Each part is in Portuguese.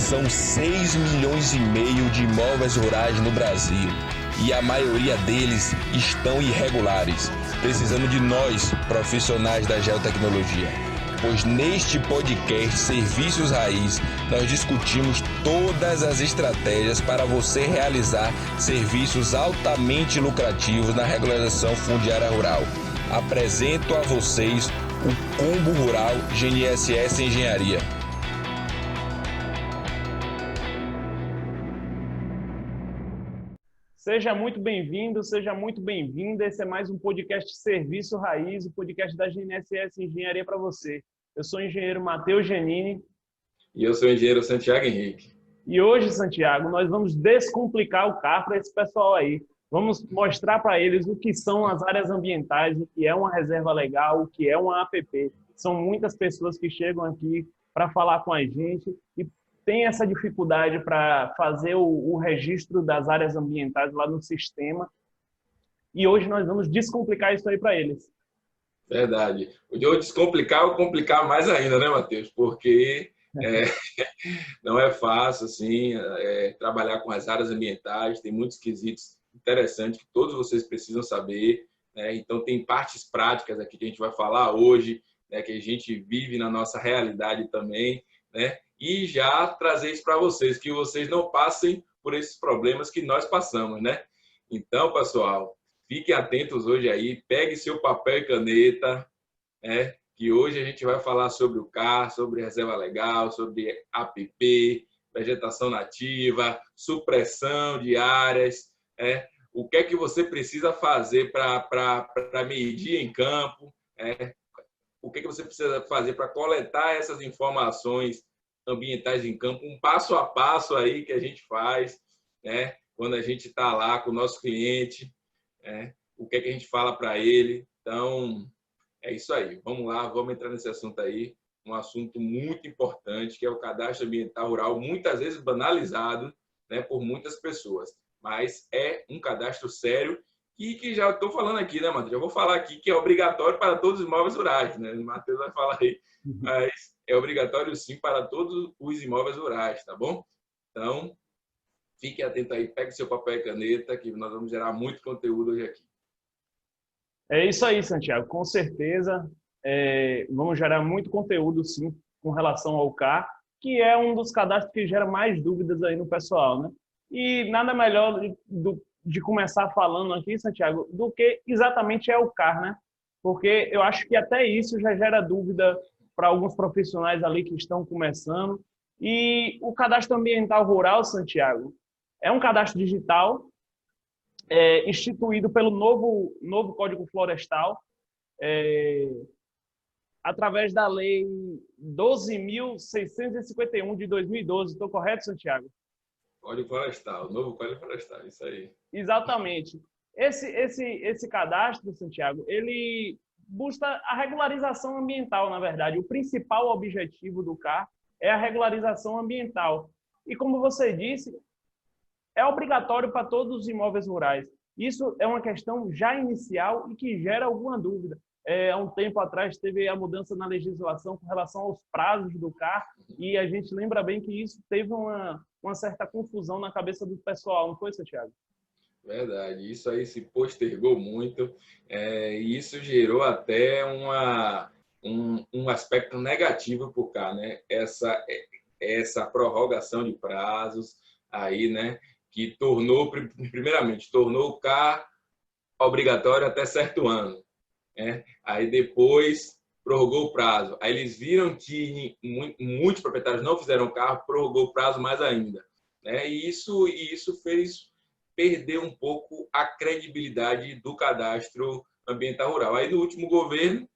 São 6,5 milhões de imóveis rurais no Brasil e a maioria deles estão irregulares, precisando de nós, profissionais da geotecnologia. Pois neste podcast Serviços Raiz, nós discutimos todas as estratégias para você realizar serviços altamente lucrativos na regularização fundiária rural. Apresento a vocês o Combo Rural GNSS Engenharia. Seja muito bem-vindo, seja muito bem-vinda. Esse é mais um podcast Serviço Raiz, o podcast da GNSS Engenharia para você. Eu sou o engenheiro Matheus Genini. E eu sou o engenheiro Santiago Henrique. E hoje, Santiago, nós vamos descomplicar o CAR para esse pessoal aí. Vamos mostrar para eles o que são as áreas ambientais, o que é uma reserva legal, o que é uma APP. São muitas pessoas que chegam aqui para falar com a gente e tem essa dificuldade para fazer o registro das áreas ambientais lá no sistema. E hoje nós vamos descomplicar isso aí para eles. Verdade. O de hoje descomplicar ou complicar mais ainda, né, Matheus? Porque não é fácil assim, trabalhar com as áreas ambientais, tem muitos quesitos interessantes que todos vocês precisam saber, né? Então tem partes práticas aqui que a gente vai falar hoje, né, que a gente vive na nossa realidade também, né? E já trazer isso para vocês, que vocês não passem por esses problemas que nós passamos, né? Então, pessoal, fiquem atentos hoje aí, pegue seu papel e caneta, né? Que hoje a gente vai falar sobre o CAR, sobre reserva legal, sobre APP, vegetação nativa, supressão de áreas, o que é que você precisa fazer para medir em campo, o que é que você precisa fazer para coletar essas informações ambientais em campo, um passo a passo aí que a gente faz, né? Quando a gente está lá com o nosso cliente, o que é que a gente fala para ele. Então, é isso aí. Vamos lá, vamos entrar nesse assunto aí, um assunto muito importante, que é o cadastro ambiental rural, muitas vezes banalizado, né, por muitas pessoas, mas é um cadastro sério e que já estou falando aqui, né, Matheus? Já vou falar aqui que é obrigatório para todos os imóveis rurais, né? O Matheus vai falar aí, mas é obrigatório sim para todos os imóveis rurais, tá bom? Então, fique atento aí, pegue seu papel e caneta, que nós vamos gerar muito conteúdo hoje aqui. É isso aí, Santiago, com certeza. Vamos gerar muito conteúdo, sim, com relação ao CAR, que é um dos cadastros que gera mais dúvidas aí no pessoal, né? E nada melhor de começar falando aqui, Santiago, do que exatamente é o CAR, né? Porque eu acho que até isso já gera dúvida para alguns profissionais ali que estão começando. E o cadastro ambiental rural, Santiago, é um cadastro digital instituído pelo novo Código Florestal, através da Lei 12.651 de 2012. Estou correto, Santiago? Código Florestal, novo Código Florestal, isso aí. Exatamente. Esse cadastro, Santiago, ele busca a regularização ambiental, na verdade. O principal objetivo do CAR é a regularização ambiental. E como você disse, é obrigatório para todos os imóveis rurais. Isso é uma questão já inicial e que gera alguma dúvida. Há um tempo atrás teve a mudança na legislação com relação aos prazos do CAR e a gente lembra bem que isso teve uma certa confusão na cabeça do pessoal, não foi, Santiago? Verdade, isso aí se postergou muito e isso gerou até um aspecto negativo para o CAR, né? Essa prorrogação de prazos aí, né? Que primeiramente, tornou o CAR obrigatório até certo ano. Aí depois prorrogou o prazo. Aí eles viram que muitos proprietários não fizeram CAR, prorrogou o prazo mais ainda. E isso fez perder um pouco a credibilidade do cadastro ambiental rural. Aí no último governo,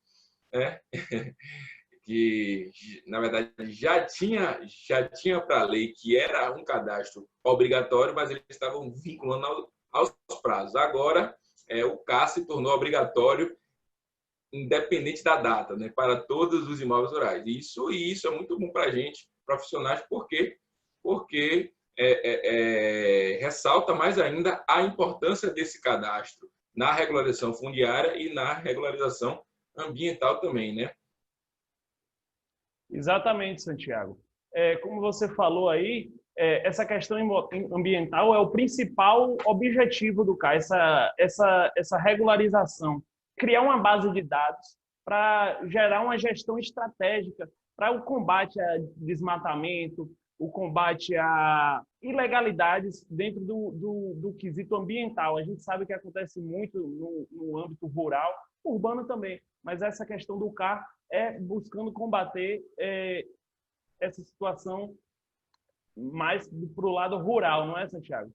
que na verdade já tinha para a lei que era um cadastro obrigatório, mas eles estavam vinculando aos prazos. Agora, o CAR se tornou obrigatório independente da data, né, para todos os imóveis rurais. E isso é muito bom para a gente, profissionais, porque ressalta mais ainda a importância desse cadastro na regularização fundiária e na regularização ambiental também, né? Exatamente, Santiago. como você falou aí, essa questão ambiental é o principal objetivo do CAR, essa regularização. Criar uma base de dados para gerar uma gestão estratégica para o combate a desmatamento, o combate a ilegalidades dentro do quesito ambiental. A gente sabe que acontece muito no âmbito rural, urbano também, mas essa questão do CAR é buscando combater essa situação mais para o lado rural, não é, Santiago?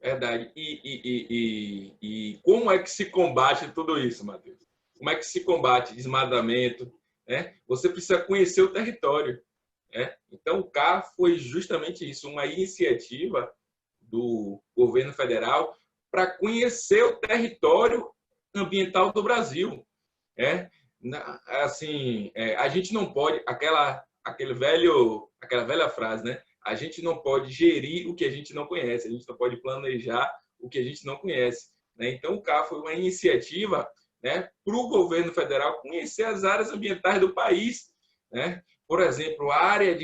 Verdade. E como é que se combate tudo isso, Matheus? Como é que se combate desmatamento? Né? Você precisa conhecer o território. Né? Então, o CAR foi justamente isso, uma iniciativa do governo federal para conhecer o território ambiental do Brasil. Né? Assim, a gente não pode, aquela velha frase, né? A gente não pode gerir o que a gente não conhece, a gente não pode planejar o que a gente não conhece. Né? Então, o CAR foi uma iniciativa, né, para o governo federal conhecer as áreas ambientais do país. Né? Por exemplo, áreas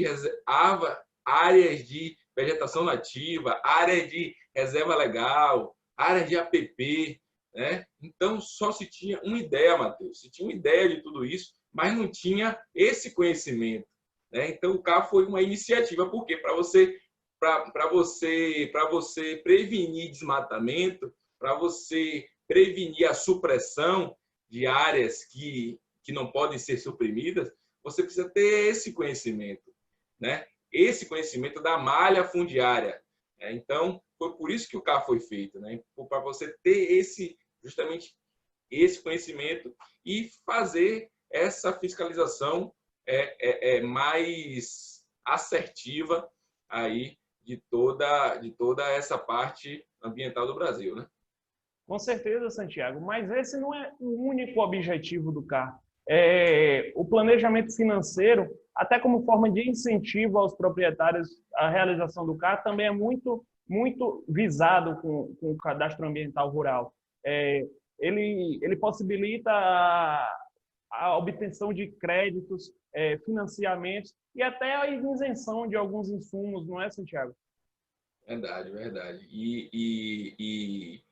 de vegetação nativa, áreas de reserva legal, áreas de APP. Né? Então, só se tinha uma ideia, Matheus, se tinha uma ideia de tudo isso, mas não tinha esse conhecimento. Né? Então, o CAR foi uma iniciativa, porque para você prevenir desmatamento, para você prevenir a supressão de áreas que não podem ser suprimidas, você precisa ter esse conhecimento, né? Esse conhecimento da malha fundiária. Né? Então, foi por isso que o CAR foi feito, né? Para você ter justamente esse conhecimento e fazer essa fiscalização mais assertiva aí de toda essa parte ambiental do Brasil, né? Com certeza, Santiago, mas esse não é o único objetivo do CAR. O planejamento financeiro, até como forma de incentivo aos proprietários à realização do CAR, também é muito visado com o cadastro ambiental rural. Ele possibilita a obtenção de créditos, financiamentos e até a isenção de alguns insumos, não é, Santiago? Verdade, verdade. E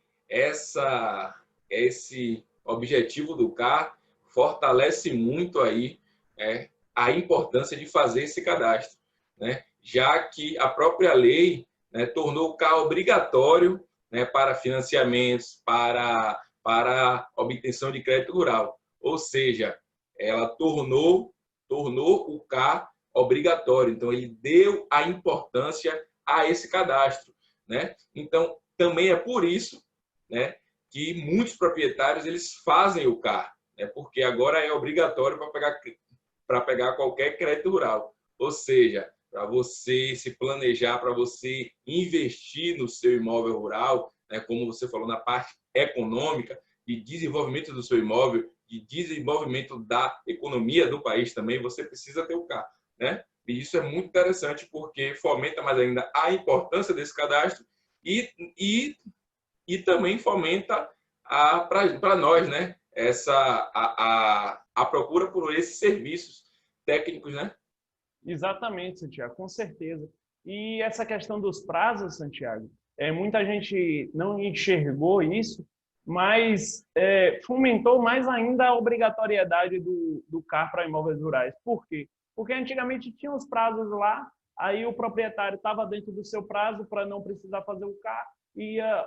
esse objetivo do CAR fortalece muito aí a importância de fazer esse cadastro, né? Já que a própria lei, né, tornou o CAR obrigatório, né, para financiamentos, para obtenção de crédito rural. Ou seja, ela tornou o CAR obrigatório. Então, ele deu a importância a esse cadastro. Né? Então, também é por isso, né, que muitos proprietários eles fazem o CAR, né, porque agora é obrigatório para pegar qualquer crédito rural. Ou seja, para você se planejar, para você investir no seu imóvel rural, né, como você falou, na parte econômica, de desenvolvimento do seu imóvel, de desenvolvimento da economia do país também, você precisa ter o CAR. Né? E isso é muito interessante porque fomenta mais ainda a importância desse cadastro e também fomenta para nós, né, a procura por esses serviços técnicos, né? Exatamente, Santiago, com certeza. E essa questão dos prazos, Santiago, muita gente não enxergou isso, mas fomentou mais ainda a obrigatoriedade do CAR para imóveis rurais. Por quê? Porque antigamente tinha os prazos lá, aí o proprietário estava dentro do seu prazo para não precisar fazer o CAR, ia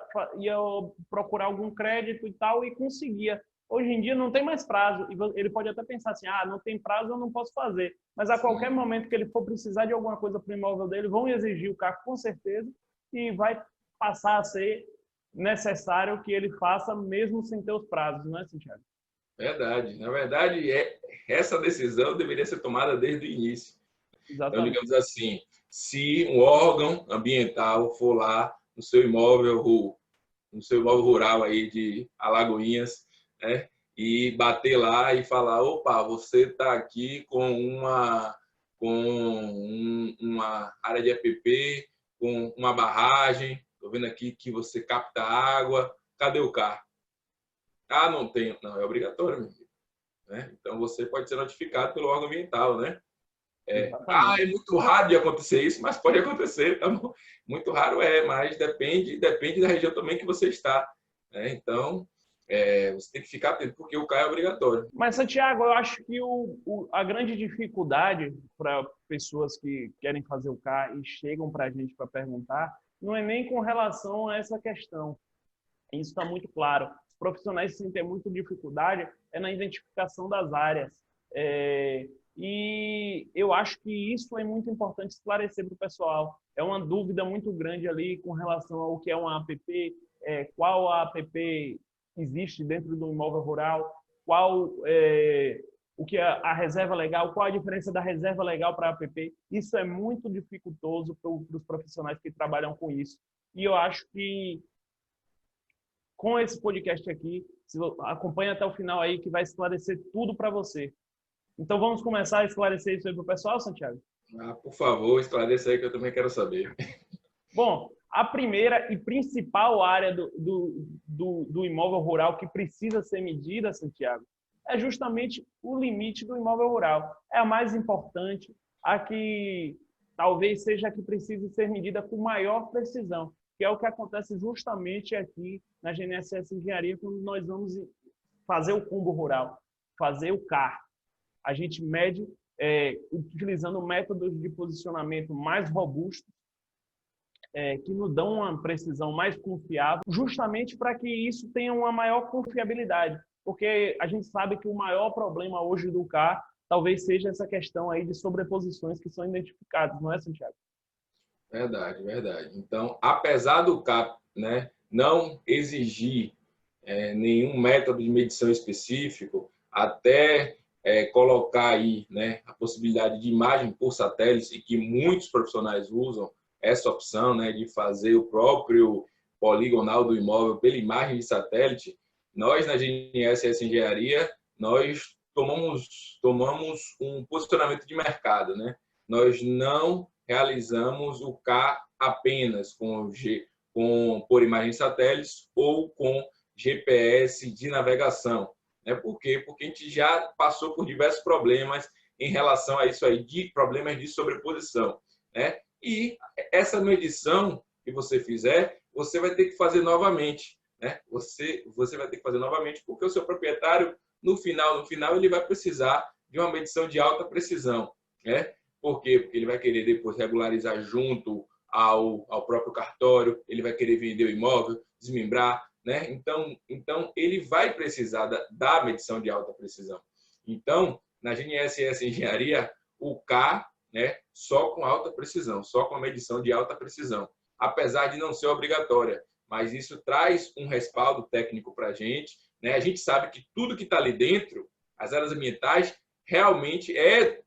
procurar algum crédito e tal e conseguia. Hoje em dia não tem mais prazo, e ele pode até pensar assim, não tem prazo, eu não posso fazer. Mas a qualquer momento que ele for precisar de alguma coisa para o imóvel dele, vão exigir o CAR com certeza e vai passar a ser necessário que ele faça mesmo sem ter os prazos, não é, Santiago? Verdade. Na verdade, essa decisão deveria ser tomada desde o início. Exatamente. Então, digamos assim, se um órgão ambiental for lá no seu imóvel rural aí de Alagoinhas, né, e bater lá e falar, opa, você está aqui com uma área de APP, com uma barragem, estou vendo aqui que você capta água, cadê o CAR? Não tenho. Não, é obrigatório, meu filho. Né? Então, você pode ser notificado pelo órgão ambiental, né? Exatamente. É muito raro de acontecer isso, mas pode acontecer. Tá bom? Muito raro mas depende da região também que você está. Né? Então, você tem que ficar atento, porque o CAR é obrigatório. Mas, Santiago, eu acho que a grande dificuldade para pessoas que querem fazer o CAR e chegam para a gente para perguntar, não é nem com relação a essa questão. Isso está muito claro. Os profissionais sentem muita dificuldade na identificação das áreas. E eu acho que isso é muito importante esclarecer para o pessoal. É uma dúvida muito grande ali com relação ao que é uma APP, qual a APP existe dentro do imóvel rural, qual o que é a reserva legal, qual a diferença da reserva legal para a APP. Isso é muito dificultoso para os profissionais que trabalham com isso. E eu acho que com esse podcast aqui, acompanha até o final aí que vai esclarecer tudo para você. Então vamos começar a esclarecer isso aí para o pessoal, Santiago? Por favor, esclareça aí que eu também quero saber. Bom, a primeira e principal área do imóvel rural que precisa ser medida, Santiago, é justamente o limite do imóvel rural. É a mais importante, a que talvez seja a que precise ser medida com maior precisão, que é o que acontece justamente aqui na GNSS Engenharia, quando nós vamos fazer o combo rural, fazer o CAR. A gente mede utilizando métodos de posicionamento mais robustos, que nos dão uma precisão mais confiável, justamente para que isso tenha uma maior confiabilidade. Porque a gente sabe que o maior problema hoje do CAR talvez seja essa questão aí de sobreposições que são identificadas, não é, Santiago? Verdade, verdade. Então, apesar do CAR, né, não exigir nenhum método de medição específico, até colocar aí, né, a possibilidade de imagem por satélite, e que muitos profissionais usam essa opção, né, de fazer o próprio poligonal do imóvel pela imagem de satélite, nós na GNSS Engenharia, nós tomamos um posicionamento de mercado, né? Nós não realizamos o CAR apenas por imagem de satélites ou com GPS de navegação. Né? Por quê? Porque a gente já passou por diversos problemas em relação a isso aí, de problemas de sobreposição. Né? E essa medição que você fizer, você vai ter que fazer novamente. Né? Você vai ter que fazer novamente, porque o seu proprietário, no final, ele vai precisar de uma medição de alta precisão. Né? Por quê? Porque ele vai querer depois regularizar junto ao próprio cartório, ele vai querer vender o imóvel, desmembrar, né? Então ele vai precisar da medição de alta precisão. Então, na GNSS Engenharia, o CAR, né, só com alta precisão, só com a medição de alta precisão, apesar de não ser obrigatória, mas isso traz um respaldo técnico para a gente, né? A gente sabe que tudo que está ali dentro, as áreas ambientais, realmente é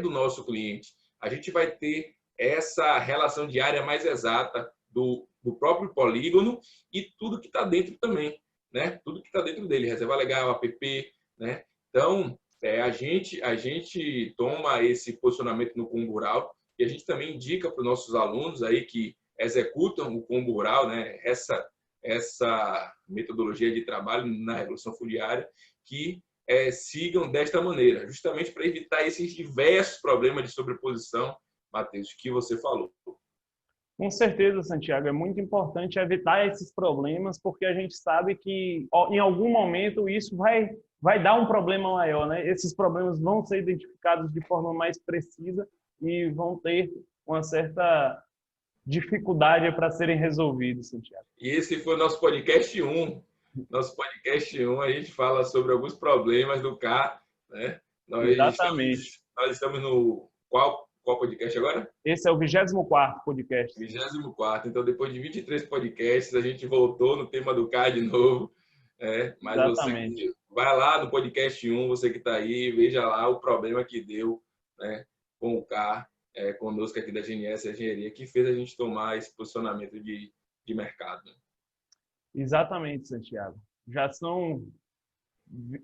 do nosso cliente. A gente vai ter essa relação de área mais exata do próprio polígono e tudo que está dentro também, né? Tudo que está dentro dele, reserva legal, APP, né? Então, a gente toma esse posicionamento no combo rural e a gente também indica para os nossos alunos aí que executam o combo rural, né? Essa metodologia de trabalho na Revolução Fundiária, que sigam desta maneira, justamente para evitar esses diversos problemas de sobreposição, Matheus, que você falou. Com certeza, Santiago, é muito importante evitar esses problemas, porque a gente sabe que em algum momento isso vai dar um problema maior, né? Esses problemas vão ser identificados de forma mais precisa e vão ter uma certa dificuldade para serem resolvidos, Santiago. E esse foi o nosso podcast 1. Nosso podcast 1, a gente fala sobre alguns problemas do CAR, né? Exatamente. Nós estamos no qual podcast agora? Esse é o 24º podcast. 24º. Então, depois de 23 podcasts, a gente voltou no tema do CAR de novo. Mas Exatamente. você vai lá no podcast 1, você que está aí, veja lá o problema que deu, né, com o CAR, conosco aqui da GNS Engenharia, que fez a gente tomar esse posicionamento de mercado. Exatamente, Santiago. Já são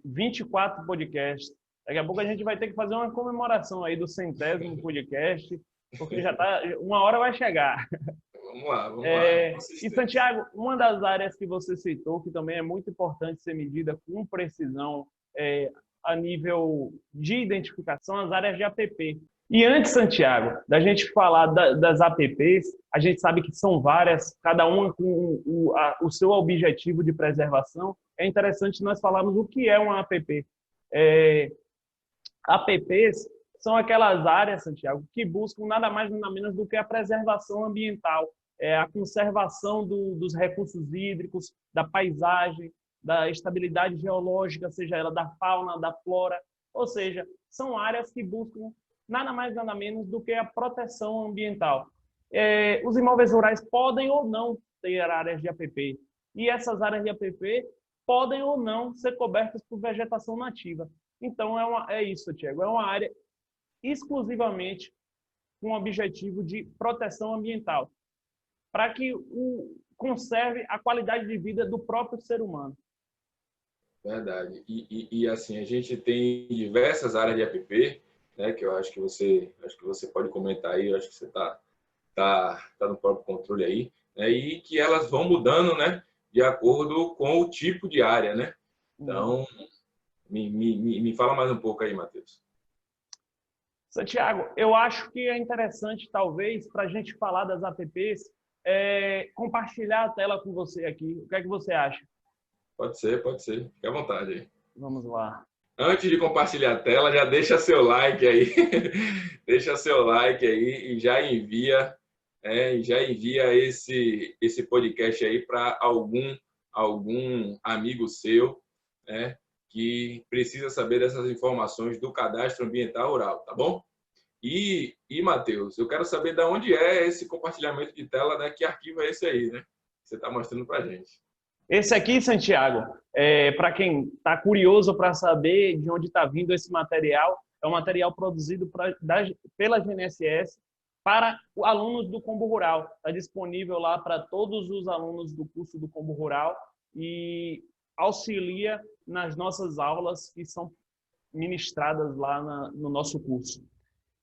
24 podcasts. Daqui a pouco a gente vai ter que fazer uma comemoração aí do 100º podcast, porque já tá, uma hora vai chegar. Vamos lá. E, Santiago, uma das áreas que você citou, que também é muito importante ser medida com precisão, a nível de identificação as áreas de APP. E antes, Santiago, da gente falar das APPs, a gente sabe que são várias, cada uma com o seu objetivo de preservação. É interessante nós falarmos o que é uma APP. APPs são aquelas áreas, Santiago, que buscam nada mais nada menos do que a preservação ambiental, a conservação dos recursos hídricos, da paisagem, da estabilidade geológica, seja ela da fauna, da flora, ou seja, são áreas que buscam nada mais nada menos do que a proteção ambiental. Os imóveis rurais podem ou não ter áreas de APP, e essas áreas de APP podem ou não ser cobertas por vegetação nativa. Então, é isso, Tiago, é uma área exclusivamente com o objetivo de proteção ambiental, para que conserve a qualidade de vida do próprio ser humano. Verdade. E assim, a gente tem diversas áreas de APP, né, que eu acho que você pode comentar aí, eu acho que você tá no próprio controle aí, né, e que elas vão mudando, né, de acordo com o tipo de área, né? Então, me fala mais um pouco aí, Matheus. Santiago, eu acho que é interessante, talvez, para a gente falar das APPs, compartilhar a tela com você aqui. O que é que você acha? Pode ser. Fique à vontade aí. Vamos lá. Antes de compartilhar a tela, já deixa seu like aí. Deixa seu like aí e já envia esse podcast aí para algum amigo seu, né, que precisa saber dessas informações do Cadastro Ambiental Rural, tá bom? E Matheus, eu quero saber de onde é esse compartilhamento de tela, né? Que arquivo é esse aí, né? Que você está mostrando para a gente. Esse aqui, Santiago, para quem está curioso para saber de onde está vindo esse material, é um material produzido pela GNSS para alunos do Combo Rural. Está disponível lá para todos os alunos do curso do Combo Rural e auxilia nas nossas aulas que são ministradas lá no nosso curso.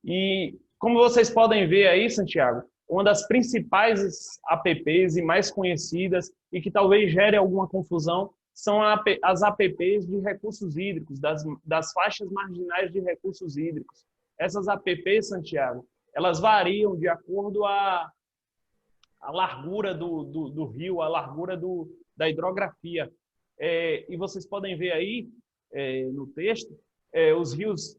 E como vocês podem ver aí, Santiago, uma das principais APPs e mais conhecidas e que talvez gere alguma confusão são as APPs de recursos hídricos, das faixas marginais de recursos hídricos. Essas APPs, Santiago, elas variam de acordo a largura do rio, a largura da hidrografia. E vocês podem ver aí no texto, os rios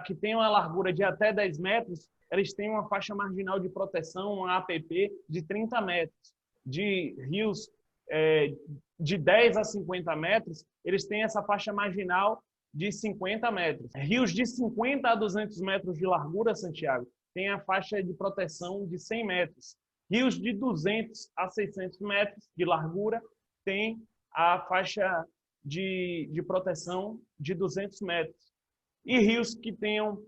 que têm uma largura de até 10 metros, eles têm uma faixa marginal de proteção, uma APP, de 30 metros. De rios de 10 a 50 metros, eles têm essa faixa marginal de 50 metros. Rios de 50 a 200 metros de largura, Santiago, têm a faixa de proteção de 100 metros. Rios de 200 a 600 metros de largura têm a faixa de proteção de 200 metros. E rios que tenham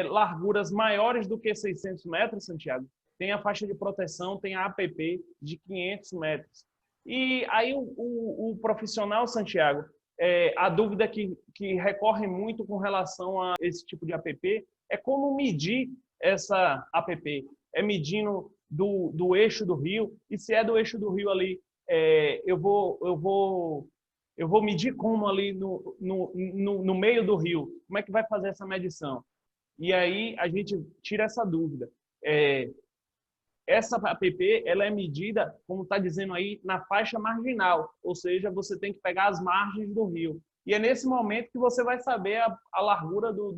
larguras maiores do que 600 metros, Santiago, tem a faixa de proteção, tem a APP de 500 metros. E aí o profissional, Santiago, a dúvida que recorre muito com relação a esse tipo de APP é como medir essa APP. É medindo do eixo do rio, e se é do eixo do rio ali, eu vou medir como ali no meio do rio. Como é que vai fazer essa medição? E aí a gente tira essa dúvida. Essa APP ela é medida, como está dizendo aí, na faixa marginal, ou seja, você tem que pegar as margens do rio. E é nesse momento que você vai saber a largura do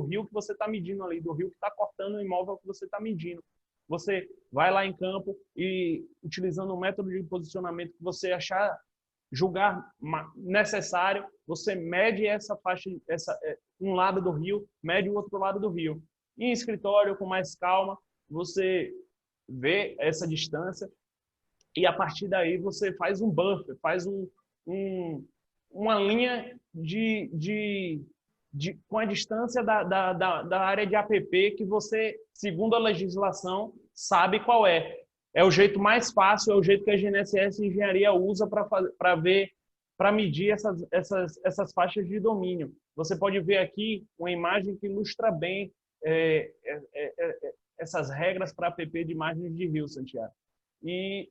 rio que você está medindo ali, do rio que está cortando o imóvel que você está medindo. Você vai lá em campo e, utilizando o método de posicionamento que você julgar necessário, você mede essa faixa, um lado do rio, mede o outro lado do rio. Em escritório, com mais calma, você vê essa distância e, a partir daí, você faz um buffer, faz uma linha com a distância da área de APP que você, segundo a legislação, sabe qual é. É o jeito mais fácil, é o jeito que a GNSS Engenharia usa para medir essas faixas de domínio. Você pode ver aqui uma imagem que ilustra bem essas regras para APP de margens de rio, Santiago. E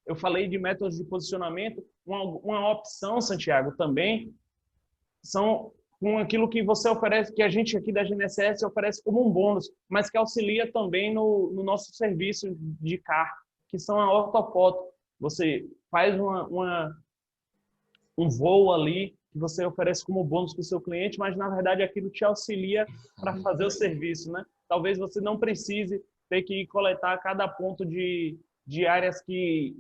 eu falei de métodos de posicionamento, uma opção, Santiago, também são com aquilo que você oferece, que a gente aqui da GNSS oferece como um bônus, mas que auxilia também no nosso serviço de CAR, que são a ortofoto. Você faz um voo ali que você oferece como bônus para o seu cliente, mas na verdade aquilo te auxilia para fazer o serviço, né? Talvez você não precise ter que ir coletar cada ponto de áreas que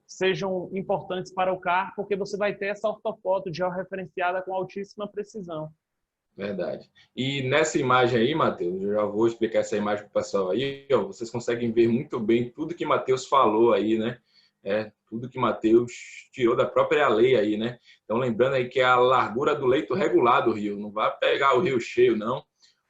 sejam importantes para o CAR, porque você vai ter essa ortofoto georreferenciada com altíssima precisão. Verdade. E nessa imagem aí, Matheus, eu já vou explicar essa imagem para o pessoal aí, ó, vocês conseguem ver muito bem tudo que Matheus falou aí, né? Tudo que Matheus tirou da própria lei aí, né? Então, lembrando aí que é a largura do leito regular do rio. Não vai pegar o rio cheio, não,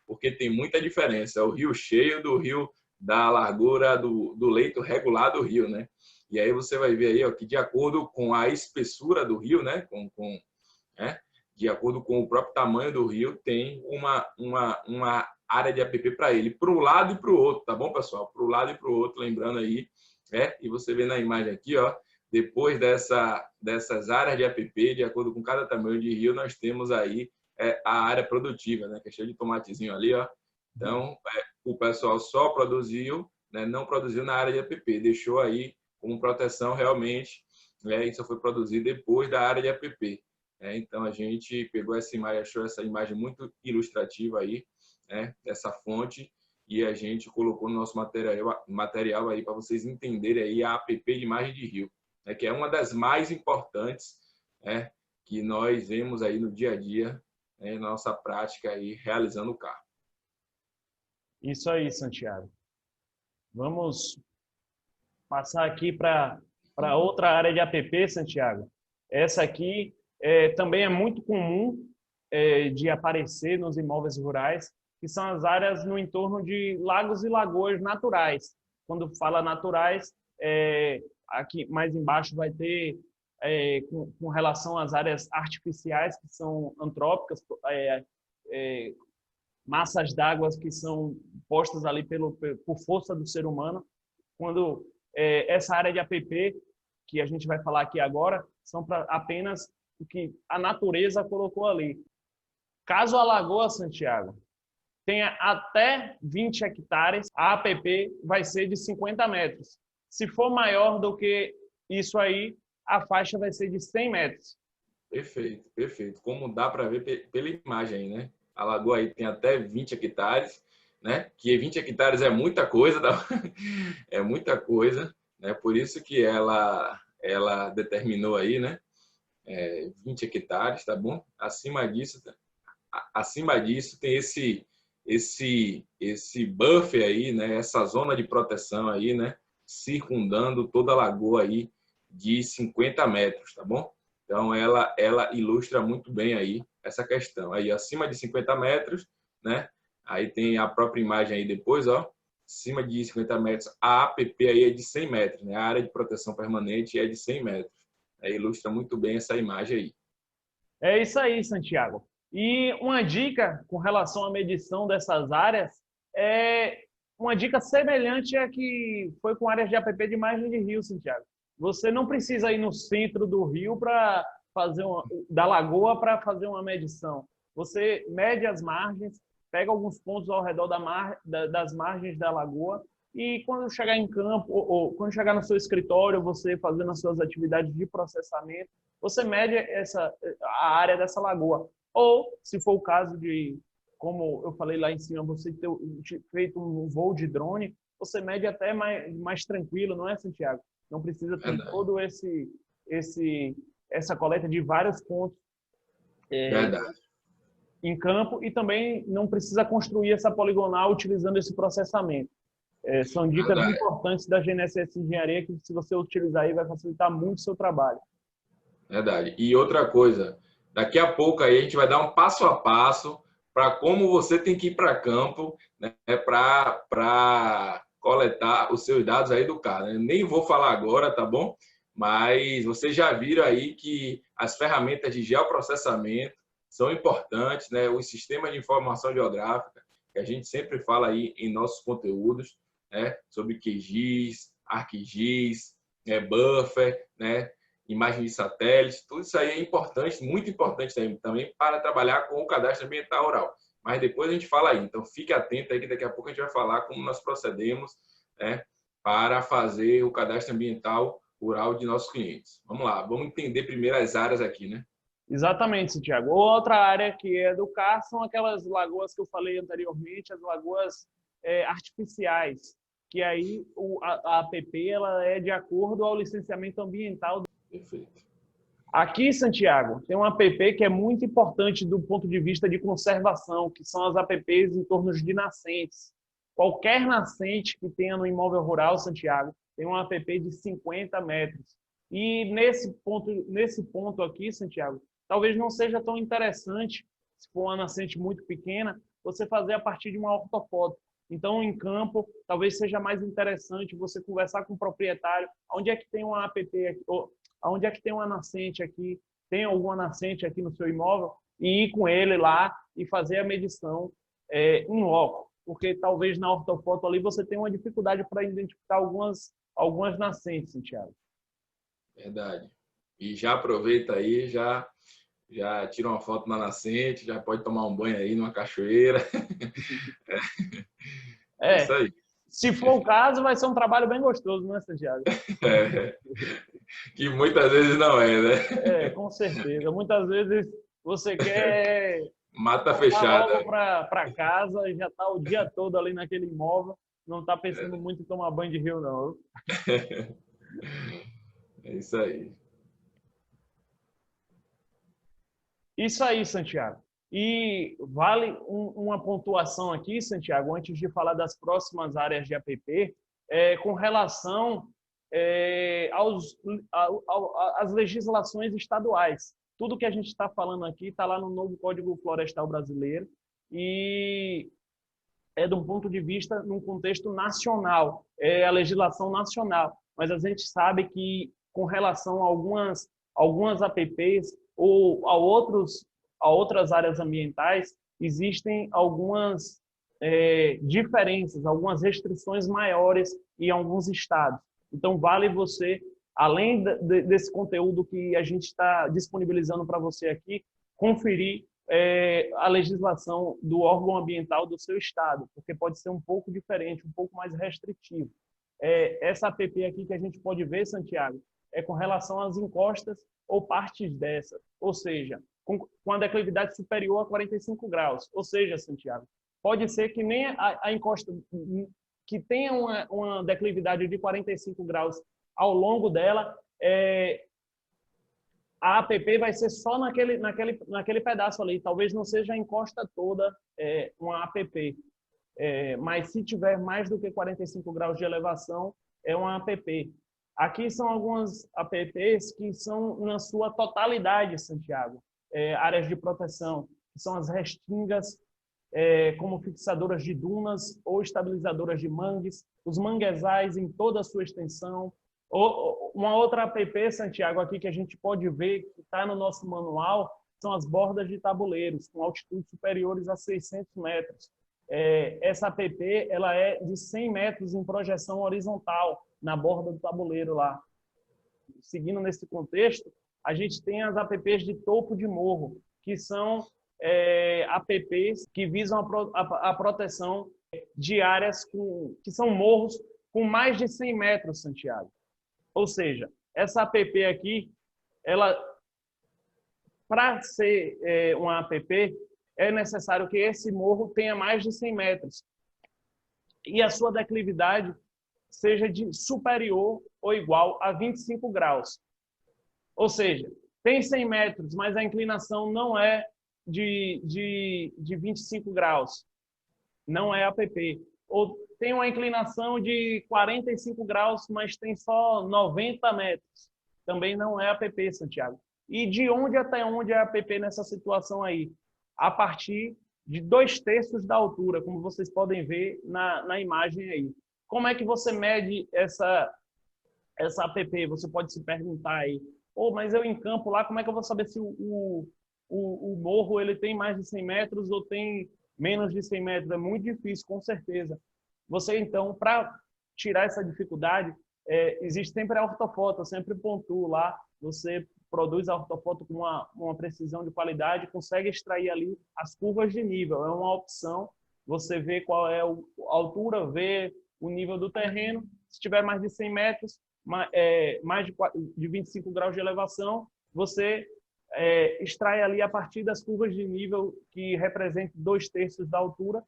porque tem muita diferença. É o rio cheio do rio da largura do leito regular do rio, né? E aí você vai ver aí, ó, que de acordo com a espessura do rio, né? De acordo com o próprio tamanho do rio, tem uma área de app para ele, para um lado e para o outro, tá bom, pessoal? Para o lado e para o outro, lembrando aí, e você vê na imagem aqui, ó, depois dessas áreas de app, de acordo com cada tamanho de rio, nós temos aí a área produtiva, né, que é cheia de tomatezinho ali, ó. Então, o pessoal só produziu, né, não produziu na área de app, deixou aí como proteção realmente, isso foi produzido depois da área de app. Então, a gente pegou essa imagem, achou essa imagem muito ilustrativa aí, dessa fonte, e a gente colocou no nosso material aí para vocês entenderem aí a app de imagem de rio, que é uma das mais importantes, que nós vemos aí no dia a dia, na nossa prática aí, realizando o CAR. Isso aí, Santiago. Vamos passar aqui para outra área de app, Santiago. Essa aqui também é muito comum de aparecer nos imóveis rurais, que são as áreas no entorno de lagos e lagoas naturais. Quando fala naturais, aqui mais embaixo vai ter com relação às áreas artificiais, que são antrópicas, massas d'água que são postas ali por força do ser humano. Quando essa área de app, que a gente vai falar aqui agora, são apenas o que a natureza colocou ali. Caso a lagoa, Santiago, tenha até 20 hectares, a app vai ser de 50 metros. Se for maior do que isso aí, a faixa vai ser de 100 metros. Perfeito, perfeito. Como dá para ver pela imagem aí, né? A lagoa aí tem até 20 hectares, né? Que 20 hectares é muita coisa, tá? É muita coisa, né? Por isso que ela determinou aí, né? 20 hectares, tá bom? Acima disso tem esse buffer aí, né? Essa zona de proteção aí, né? Circundando toda a lagoa aí de 50 metros, tá bom? Então, ela ilustra muito bem aí essa questão. Aí, acima de 50 metros, né? Aí tem a própria imagem aí depois, ó. Acima de 50 metros, a app aí é de 100 metros, né? A área de proteção permanente é de 100 metros. Aí, ilustra muito bem essa imagem aí. É isso aí, Santiago. E uma dica com relação à medição dessas áreas é uma dica semelhante à que foi com áreas de app de margem de rio, Santiago. Você não precisa ir no centro do rio para fazer da lagoa para fazer uma medição. Você mede as margens, pega alguns pontos ao redor das margens da lagoa e quando chegar em campo ou quando chegar no seu escritório, você fazendo as suas atividades de processamento, você mede a área dessa lagoa. Ou, se for o caso de, como eu falei lá em cima, você ter feito um voo de drone, você mede até mais tranquilo, não é, Santiago? Não precisa ter todo essa coleta de vários pontos em campo e também não precisa construir essa poligonal utilizando esse processamento. São dicas importantes da GNSS Engenharia que, se você utilizar aí, vai facilitar muito o seu trabalho. Verdade. E outra coisa, daqui a pouco aí a gente vai dar um passo a passo para como você tem que ir para campo, né, para coletar os seus dados aí do CAR. Eu nem vou falar agora, tá bom? Mas vocês já viram aí que as ferramentas de geoprocessamento são importantes, né? Os sistemas de informação geográfica, que a gente sempre fala aí em nossos conteúdos, né? Sobre QGIS, ArcGIS, buffer, né? imagem de satélite, tudo isso aí é importante, muito importante também para trabalhar com o cadastro ambiental rural. Mas depois a gente fala aí, então fique atento aí que daqui a pouco a gente vai falar como nós procedemos, né, para fazer o cadastro ambiental rural de nossos clientes. Vamos lá, vamos entender primeiro as áreas aqui, né? Exatamente, Santiago. Outra área que é do CAR são aquelas lagoas que eu falei anteriormente, as lagoas artificiais, que aí a APP ela é de acordo ao licenciamento ambiental. Perfeito. Aqui, Santiago, tem uma APP que é muito importante do ponto de vista de conservação, que são as APPs em torno de nascentes. Qualquer nascente que tenha no imóvel rural, Santiago, tem uma APP de 50 metros. E nesse ponto aqui, Santiago, talvez não seja tão interessante, se for uma nascente muito pequena, você fazer a partir de uma ortofoto. Então, em campo, talvez seja mais interessante você conversar com o proprietário, onde é que tem uma APP aqui, onde é que tem uma nascente aqui, tem alguma nascente aqui no seu imóvel, e ir com ele lá e fazer a medição em loco. Porque talvez na ortofoto ali você tenha uma dificuldade para identificar algumas nascentes, Santiago. Verdade. E já aproveita aí, já tira uma foto na nascente, já pode tomar um banho aí numa cachoeira. É isso aí. Se for o caso, vai ser um trabalho bem gostoso, né, Santiago? Que muitas vezes não é, né? Com certeza. Muitas vezes você quer mata fechada para casa e já está o dia todo ali naquele imóvel, não está pensando muito em tomar banho de rio, não. É isso aí. Isso aí, Santiago. E vale uma pontuação aqui, Santiago, antes de falar das próximas áreas de APP, com relação às legislações estaduais. Tudo que a gente está falando aqui está lá no novo Código Florestal Brasileiro e é de um ponto de vista, num contexto nacional, é a legislação nacional. Mas a gente sabe que, com relação a algumas APPs ou a outras áreas ambientais, existem algumas diferenças, algumas restrições maiores em alguns estados. Então, vale você, além desse conteúdo que a gente está disponibilizando para você aqui, conferir a legislação do órgão ambiental do seu estado, porque pode ser um pouco diferente, um pouco mais restritivo. Essa APP aqui que a gente pode ver, Santiago, é com relação às encostas ou partes dessas, ou seja, com a declividade superior a 45 graus. Ou seja, Santiago, pode ser que nem a encosta que tenha uma declividade de 45 graus ao longo dela, a APP vai ser só naquele pedaço ali. Talvez não seja a encosta toda uma APP. Mas se tiver mais do que 45 graus de elevação, é uma APP. Aqui são algumas APPs que são na sua totalidade, Santiago. Áreas de proteção, que são as restingas, como fixadoras de dunas ou estabilizadoras de mangues, os manguezais em toda a sua extensão. Uma outra APP, Santiago, aqui que a gente pode ver, que está no nosso manual, são as bordas de tabuleiros, com altitudes superiores a 600 metros. Essa APP ela é de 100 metros em projeção horizontal, na borda do tabuleiro lá. Seguindo nesse contexto, a gente tem as APPs de topo de morro, que são APPs que visam a proteção de áreas que são morros com mais de 100 metros, Santiago. Ou seja, essa APP aqui, para ser uma APP, é necessário que esse morro tenha mais de 100 metros e a sua declividade seja de superior ou igual a 25 graus. Ou seja, tem 100 metros, mas a inclinação não é de 25 graus. Não é APP. Ou tem uma inclinação de 45 graus, mas tem só 90 metros. Também não é APP, Santiago. E de onde até onde é APP nessa situação aí? A partir de 2/3 da altura, como vocês podem ver na imagem aí. Como é que você mede essa APP? Você pode se perguntar aí. Mas eu encampo lá, como é que eu vou saber se o morro ele tem mais de 100 metros ou tem menos de 100 metros? É muito difícil, com certeza. Você, então, para tirar essa dificuldade, existe sempre a ortofoto, eu sempre pontuo lá você produz a ortofoto com uma precisão de qualidade, consegue extrair ali as curvas de nível. É uma opção, você vê qual é a altura, vê o nível do terreno. Se tiver mais de 100 metros, mais de 25 graus de elevação, você extrai ali a partir das curvas de nível que representam 2/3 da altura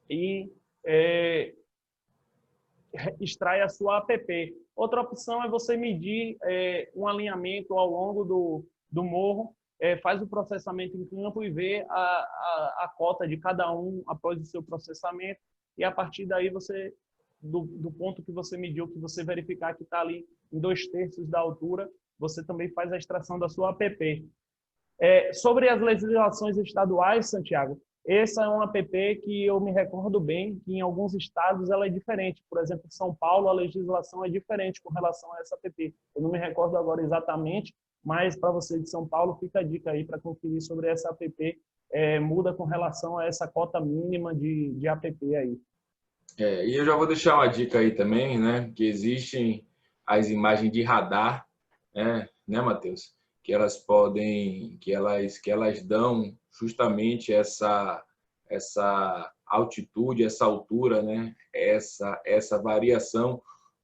e extrai a sua APP. Outra opção é você medir um alinhamento ao longo do morro, faz o processamento em campo e vê a cota de cada um após o seu processamento, e a partir daí você, do ponto que você mediu, que você verificar que está ali em 2/3 da altura, você também faz a extração da sua APP. Sobre as legislações estaduais, Santiago, essa é uma APP que eu me recordo bem, que em alguns estados ela é diferente. Por exemplo, em São Paulo, a legislação é diferente com relação a essa APP. Eu não me recordo agora exatamente, mas para você de São Paulo, fica a dica aí para conferir sobre essa APP. Muda com relação a essa cota mínima de APP aí. E eu já vou deixar uma dica aí também, né? Que existem as imagens de radar, né, Matheus? Que elas podem, que elas dão justamente essa altitude, essa altura, né? Essa variação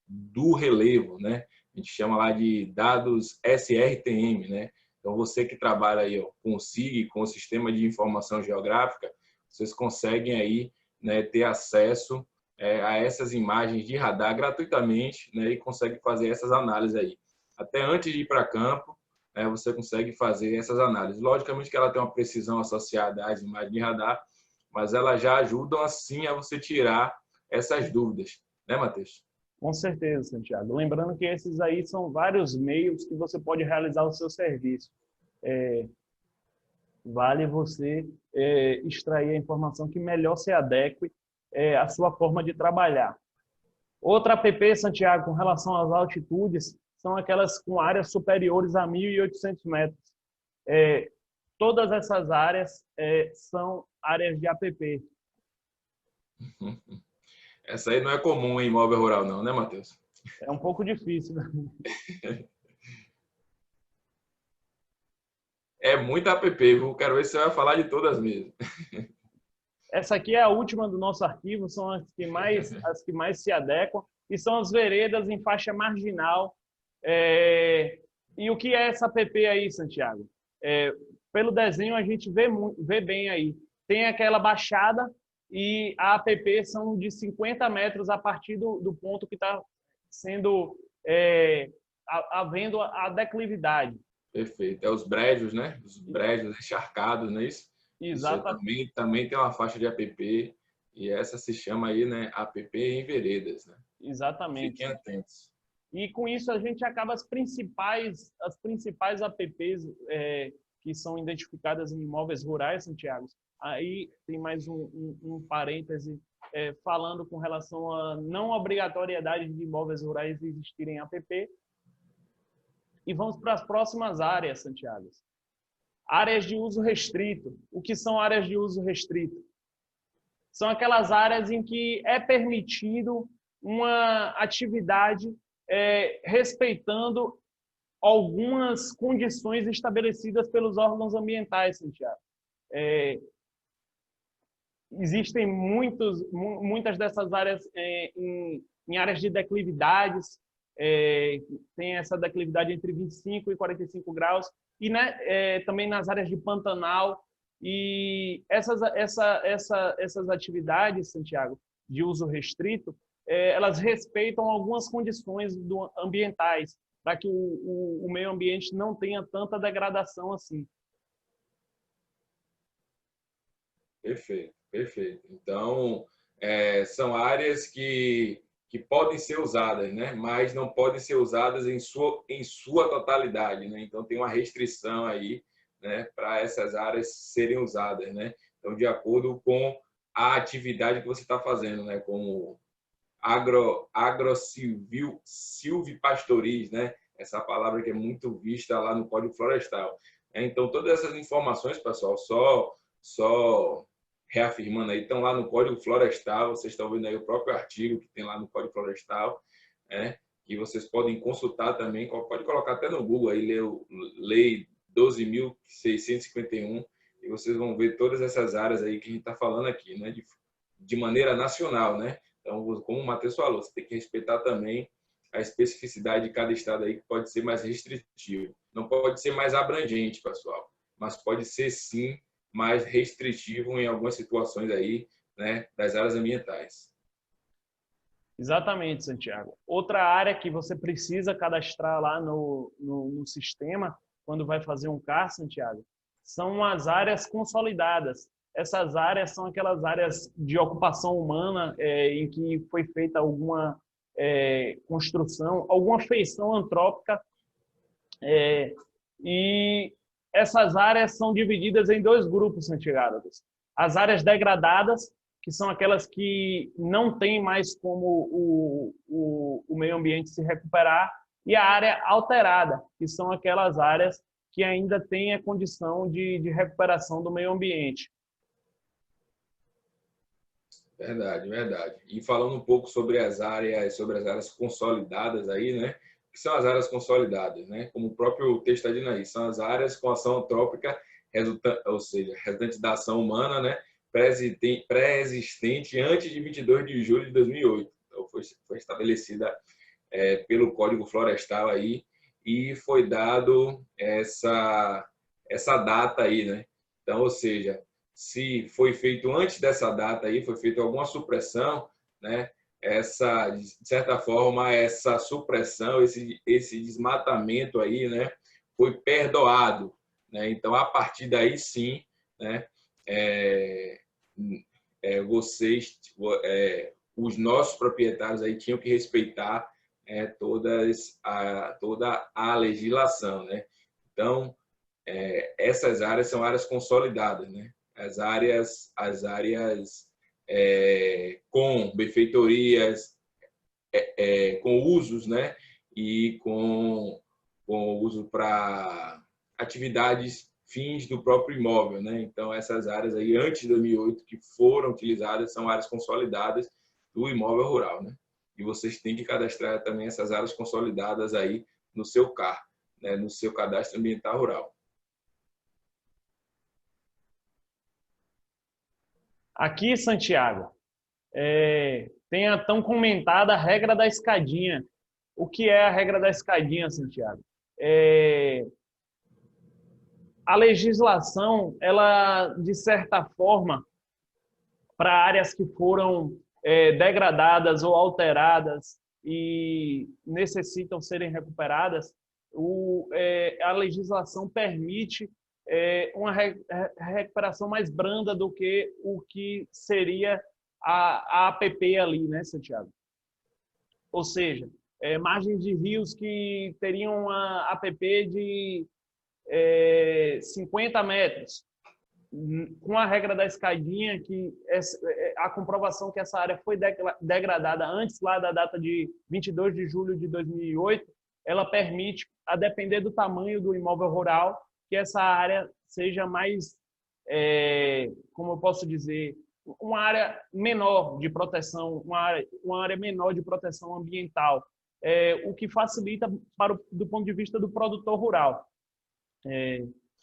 do relevo, né? A gente chama lá de dados SRTM, né? Então você que trabalha aí com o SIG, com o Sistema de Informação Geográfica, vocês conseguem aí, né, ter acesso a essas imagens de radar gratuitamente, né? E consegue fazer essas análises aí. Até antes de ir para campo, você consegue fazer essas análises. Logicamente que ela tem uma precisão associada às imagens de radar, mas elas já ajudam, assim, a você tirar essas dúvidas. Né, Matheus? Com certeza, Santiago. Lembrando que esses aí são vários meios que você pode realizar o seu serviço. Vale você extrair a informação que melhor se adeque à sua forma de trabalhar. Outra APP, Santiago, com relação às altitudes, são aquelas com áreas superiores a 1.800 metros. Todas essas áreas são áreas de APP. Essa aí não é comum em imóvel rural não, né, Matheus? É um pouco difícil, né? É muita APP, viu? Quero ver se você vai falar de todas mesmo. Essa aqui é a última do nosso arquivo, são as que mais se adequam, e são as veredas em faixa marginal. E o que é essa APP aí, Santiago? Pelo desenho a gente vê bem aí. Tem aquela baixada e a APP são de 50 metros a partir do ponto que está sendo havendo a declividade. Perfeito. Os brejos, né? Os brejos encharcados, não é isso? Exatamente. Isso também tem uma faixa de APP, e essa se chama aí, né, APP em veredas, né? Exatamente. Fiquem atentos. E com isso a gente acaba as principais APPs que são identificadas em imóveis rurais, Santiago. Aí tem mais um parêntese falando com relação à não obrigatoriedade de imóveis rurais existirem APP. E vamos para as próximas áreas, Santiago. Áreas de uso restrito. O que são áreas de uso restrito? São aquelas áreas em que é permitido uma atividade respeitando algumas condições estabelecidas pelos órgãos ambientais, Santiago. Existem muitas dessas áreas em áreas de declividades, tem essa declividade entre 25 e 45 graus, e também nas áreas de Pantanal. E essas atividades, Santiago, de uso restrito, elas respeitam algumas condições ambientais, para que o meio ambiente não tenha tanta degradação assim. Perfeito, perfeito. Então, são áreas que podem ser usadas, né? Mas não podem ser usadas em sua totalidade, né? Então, tem uma restrição aí, né, para essas áreas serem usadas, né? Então, de acordo com a atividade que você está fazendo, né? Como silvipastoris, né? Essa palavra que é muito vista lá no Código Florestal. Então, todas essas informações, pessoal, só reafirmando aí, estão lá no Código Florestal. Vocês estão vendo aí o próprio artigo que tem lá no Código Florestal, e vocês podem consultar também, pode colocar até no Google aí, Lei 12.651, e vocês vão ver todas essas áreas aí que a gente está falando aqui, né? De maneira nacional, né? Então, como o Matheus falou, você tem que respeitar também a especificidade de cada estado aí, que pode ser mais restritivo. Não pode ser mais abrangente, pessoal, mas pode ser, sim, mais restritivo em algumas situações aí, né, das áreas ambientais. Exatamente, Santiago. Outra área que você precisa cadastrar lá no sistema, quando vai fazer um CAR, Santiago, são as áreas consolidadas. Essas áreas são aquelas áreas de ocupação humana em que foi feita alguma construção, alguma feição antrópica, e essas áreas são divididas em dois grupos, Santiago. As áreas degradadas, que são aquelas que não tem mais como o meio ambiente se recuperar, e a área alterada, que são aquelas áreas que ainda têm a condição de recuperação do meio ambiente. Verdade, verdade. E falando um pouco sobre as áreas consolidadas aí, né? O que são as áreas consolidadas, né? Como o próprio texto está dizendo aí, são as áreas com ação antrópica, ou seja, resultante da ação humana, né? Pré-existente antes de 22 de julho de 2008. Então, foi estabelecida pelo Código Florestal aí, e foi dado essa data aí, né? Então, ou seja, se foi feito antes dessa data aí, foi feita alguma supressão, né? De certa forma, essa supressão, esse desmatamento aí, né? Foi perdoado, né? Então, a partir daí, sim, né? Os nossos proprietários aí tinham que respeitar toda a legislação, né? Então, essas áreas são áreas consolidadas, né? As áreas com benfeitorias, com usos, né? E com uso para atividades fins do próprio imóvel, né? Então, essas áreas aí, antes de 2008, que foram utilizadas, são áreas consolidadas do imóvel rural, né? E vocês têm que cadastrar também essas áreas consolidadas aí no seu CAR, né? No seu Cadastro Ambiental Rural. Aqui, Santiago, tem a tão comentada regra da escadinha. O que é a regra da escadinha, Santiago? A legislação, ela, de certa forma, para áreas que foram degradadas ou alteradas e necessitam serem recuperadas, a legislação permite uma recuperação mais branda do que o que seria a APP ali, né, Santiago? Ou seja, margens de rios que teriam uma APP de 50 metros, com a regra da escadinha, que a comprovação que essa área foi degradada antes lá da data de 22 de julho de 2008, ela permite, a depender do tamanho do imóvel rural, que essa área seja mais, como eu posso dizer, uma área menor de proteção, uma área menor de proteção ambiental, o que facilita do ponto de vista do produtor rural.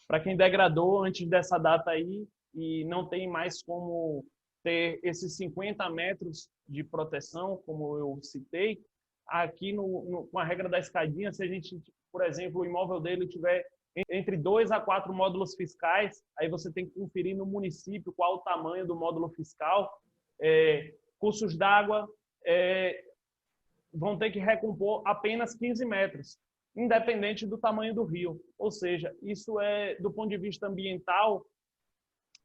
Para quem degradou antes dessa data aí e não tem mais como ter esses 50 metros de proteção, como eu citei, aqui com a regra da escadinha, se a gente, por exemplo, o imóvel dele tiver entre 2 a 4 módulos fiscais, aí você tem que conferir no município qual o tamanho do módulo fiscal. Cursos d'água vão ter que recompor apenas 15 metros, independente do tamanho do rio. Ou seja, isso do ponto de vista ambiental,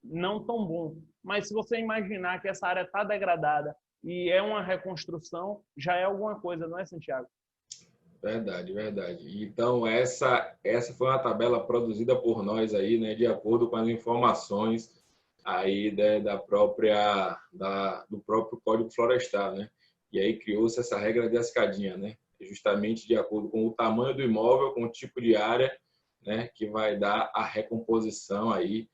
não tão bom. Mas se você imaginar que essa área está degradada e é uma reconstrução, já é alguma coisa, não é, Santiago? Verdade, verdade. Então, essa foi uma tabela produzida por nós aí, né, de acordo com as informações aí do próprio Código Florestal, né? E aí criou-se essa regra de escadinha, né? Justamente de acordo com o tamanho do imóvel, com o tipo de área, né, que vai dar a recomposição aí,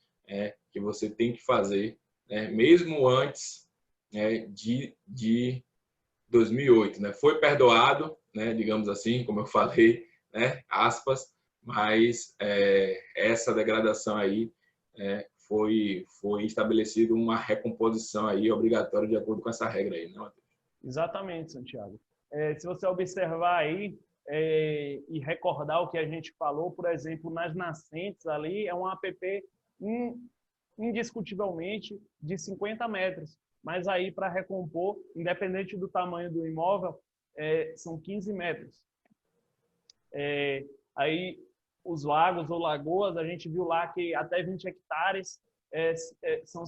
que você tem que fazer, né, mesmo antes, de 2008, né? Foi perdoado, né? Digamos assim, como eu falei, né? Aspas, mas essa degradação aí foi estabelecida uma recomposição aí obrigatória de acordo com essa regra aí, né, Matheus? Exatamente, Santiago. Se você observar aí e recordar o que a gente falou, por exemplo, nas nascentes ali, é um APP indiscutivelmente de 50 metros. Mas aí, para recompor, independente do tamanho do imóvel, são 15 metros. Aí, os lagos ou lagoas, a gente viu lá que até 20 hectares são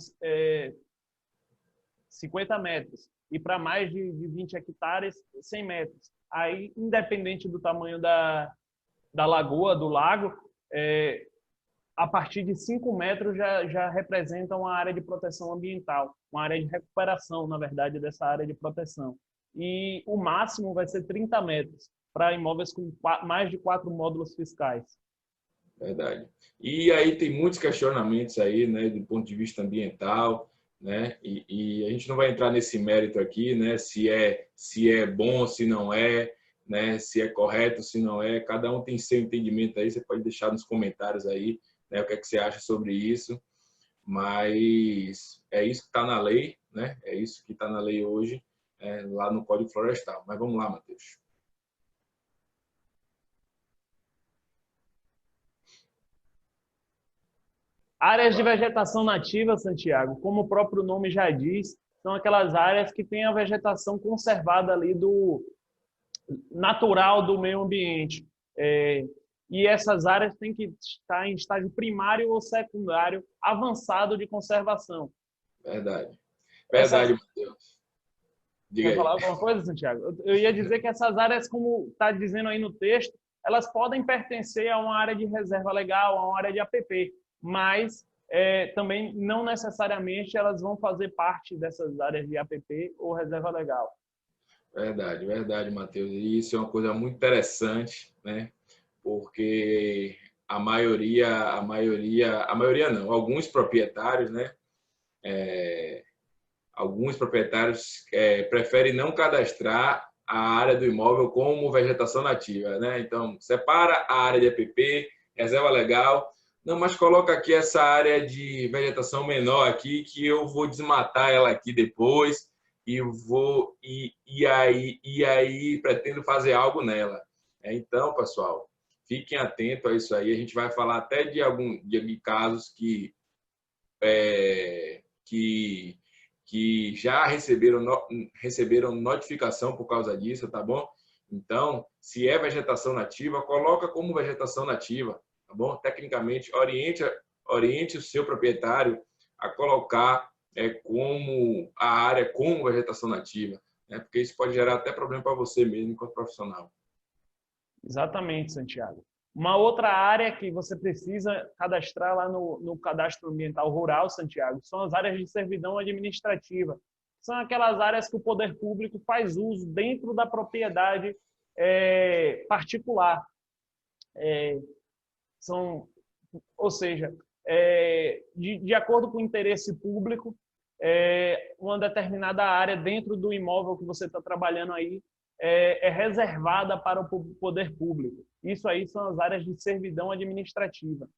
50 metros. E para mais de 20 hectares, 100 metros. Aí, independente do tamanho da lagoa, do lago, a partir de 5 metros já representa uma área de proteção ambiental, uma área de recuperação, na verdade, dessa área de proteção. E o máximo vai ser 30 metros para imóveis com mais de 4 módulos fiscais. Verdade. E aí tem muitos questionamentos aí, né, do ponto de vista ambiental, né? E a gente não vai entrar nesse mérito aqui, né? Se é bom, se não é, né? Se é correto, se não é. Cada um tem seu entendimento aí. Você pode deixar nos comentários aí, né? O que é que você acha sobre isso? Mas é isso que está na lei, né? É isso que está na lei hoje, lá no Código Florestal. Mas vamos lá, Matheus. Áreas de vegetação nativa, Santiago, como o próprio nome já diz, são aquelas áreas que têm a vegetação conservada ali do natural do meio ambiente. E essas áreas têm que estar em estágio primário ou secundário avançado de conservação. Verdade. Verdade, Matheus. Quer falar alguma coisa, Santiago? Eu ia dizer que essas áreas, como está dizendo aí no texto, elas podem pertencer a uma área de reserva legal, a uma área de APP, mas também não necessariamente elas vão fazer parte dessas áreas de APP ou reserva legal. Verdade, verdade, Matheus. E isso é uma coisa muito interessante, né? Porque a maioria não, alguns proprietários, né? Alguns proprietários preferem não cadastrar a área do imóvel como vegetação nativa, né? Então, separa a área de APP, reserva legal. Não, mas coloca aqui essa área de vegetação menor aqui, que eu vou desmatar ela aqui depois e aí pretendo fazer algo nela. Então, pessoal, fiquem atentos a isso aí. A gente vai falar até de casos que já receberam notificação por causa disso, tá bom? Então, se é vegetação nativa, coloca como vegetação nativa. Tá bom? Tecnicamente, oriente o seu proprietário a colocar como a área como vegetação nativa, né? Porque isso pode gerar até problema para você mesmo enquanto profissional. Exatamente, Santiago. Uma outra área que você precisa cadastrar lá no Cadastro Ambiental Rural, Santiago, são as áreas de servidão administrativa. São aquelas áreas que o poder público faz uso dentro da propriedade particular. Ou seja, de acordo com o interesse público, uma determinada área dentro do imóvel que você está trabalhando aí é reservada para o poder público. Isso aí são as áreas de servidão administrativa.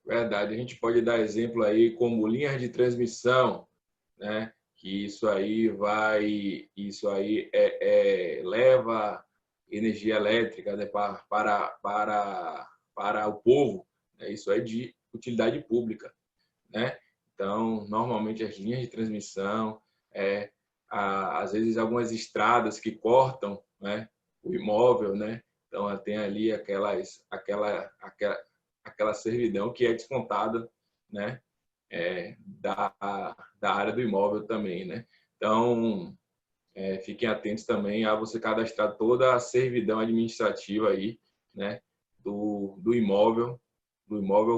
Verdade. A gente pode dar exemplo aí como linhas de transmissão, né? Que isso aí leva energia elétrica, né? para o povo. Isso é de utilidade pública, né? Então, normalmente as linhas de transmissão, às vezes algumas estradas que cortam, né, o imóvel, né? Então, tem ali aquela servidão que é descontada, né, da área do imóvel também, né? Então, fiquem atentos também a você cadastrar toda a servidão administrativa aí, né, do imóvel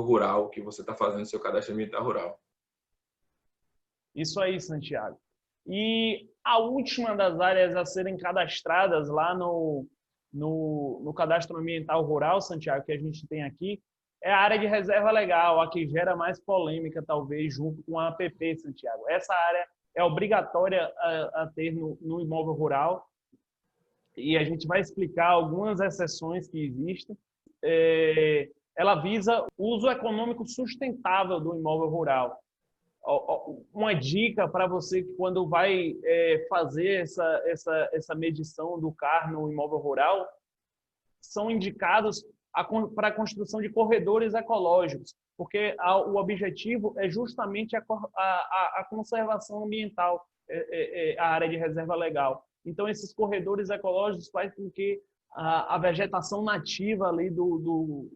rural que você está fazendo seu cadastro ambiental rural. Isso aí, Santiago. E a última das áreas a serem cadastradas lá no Cadastro Ambiental Rural, Santiago, que a gente tem aqui, é a área de reserva legal, a que gera mais polêmica, talvez, junto com a APP, Santiago. Essa área é obrigatória a ter no imóvel rural, e a gente vai explicar algumas exceções que existem. Ela visa o uso econômico sustentável do imóvel rural. Uma dica para você que quando vai fazer essa medição do CAR no imóvel rural, são indicados para a construção de corredores ecológicos, porque o objetivo é justamente a conservação ambiental, a área de reserva legal. Então, esses corredores ecológicos fazem com que a vegetação nativa ali do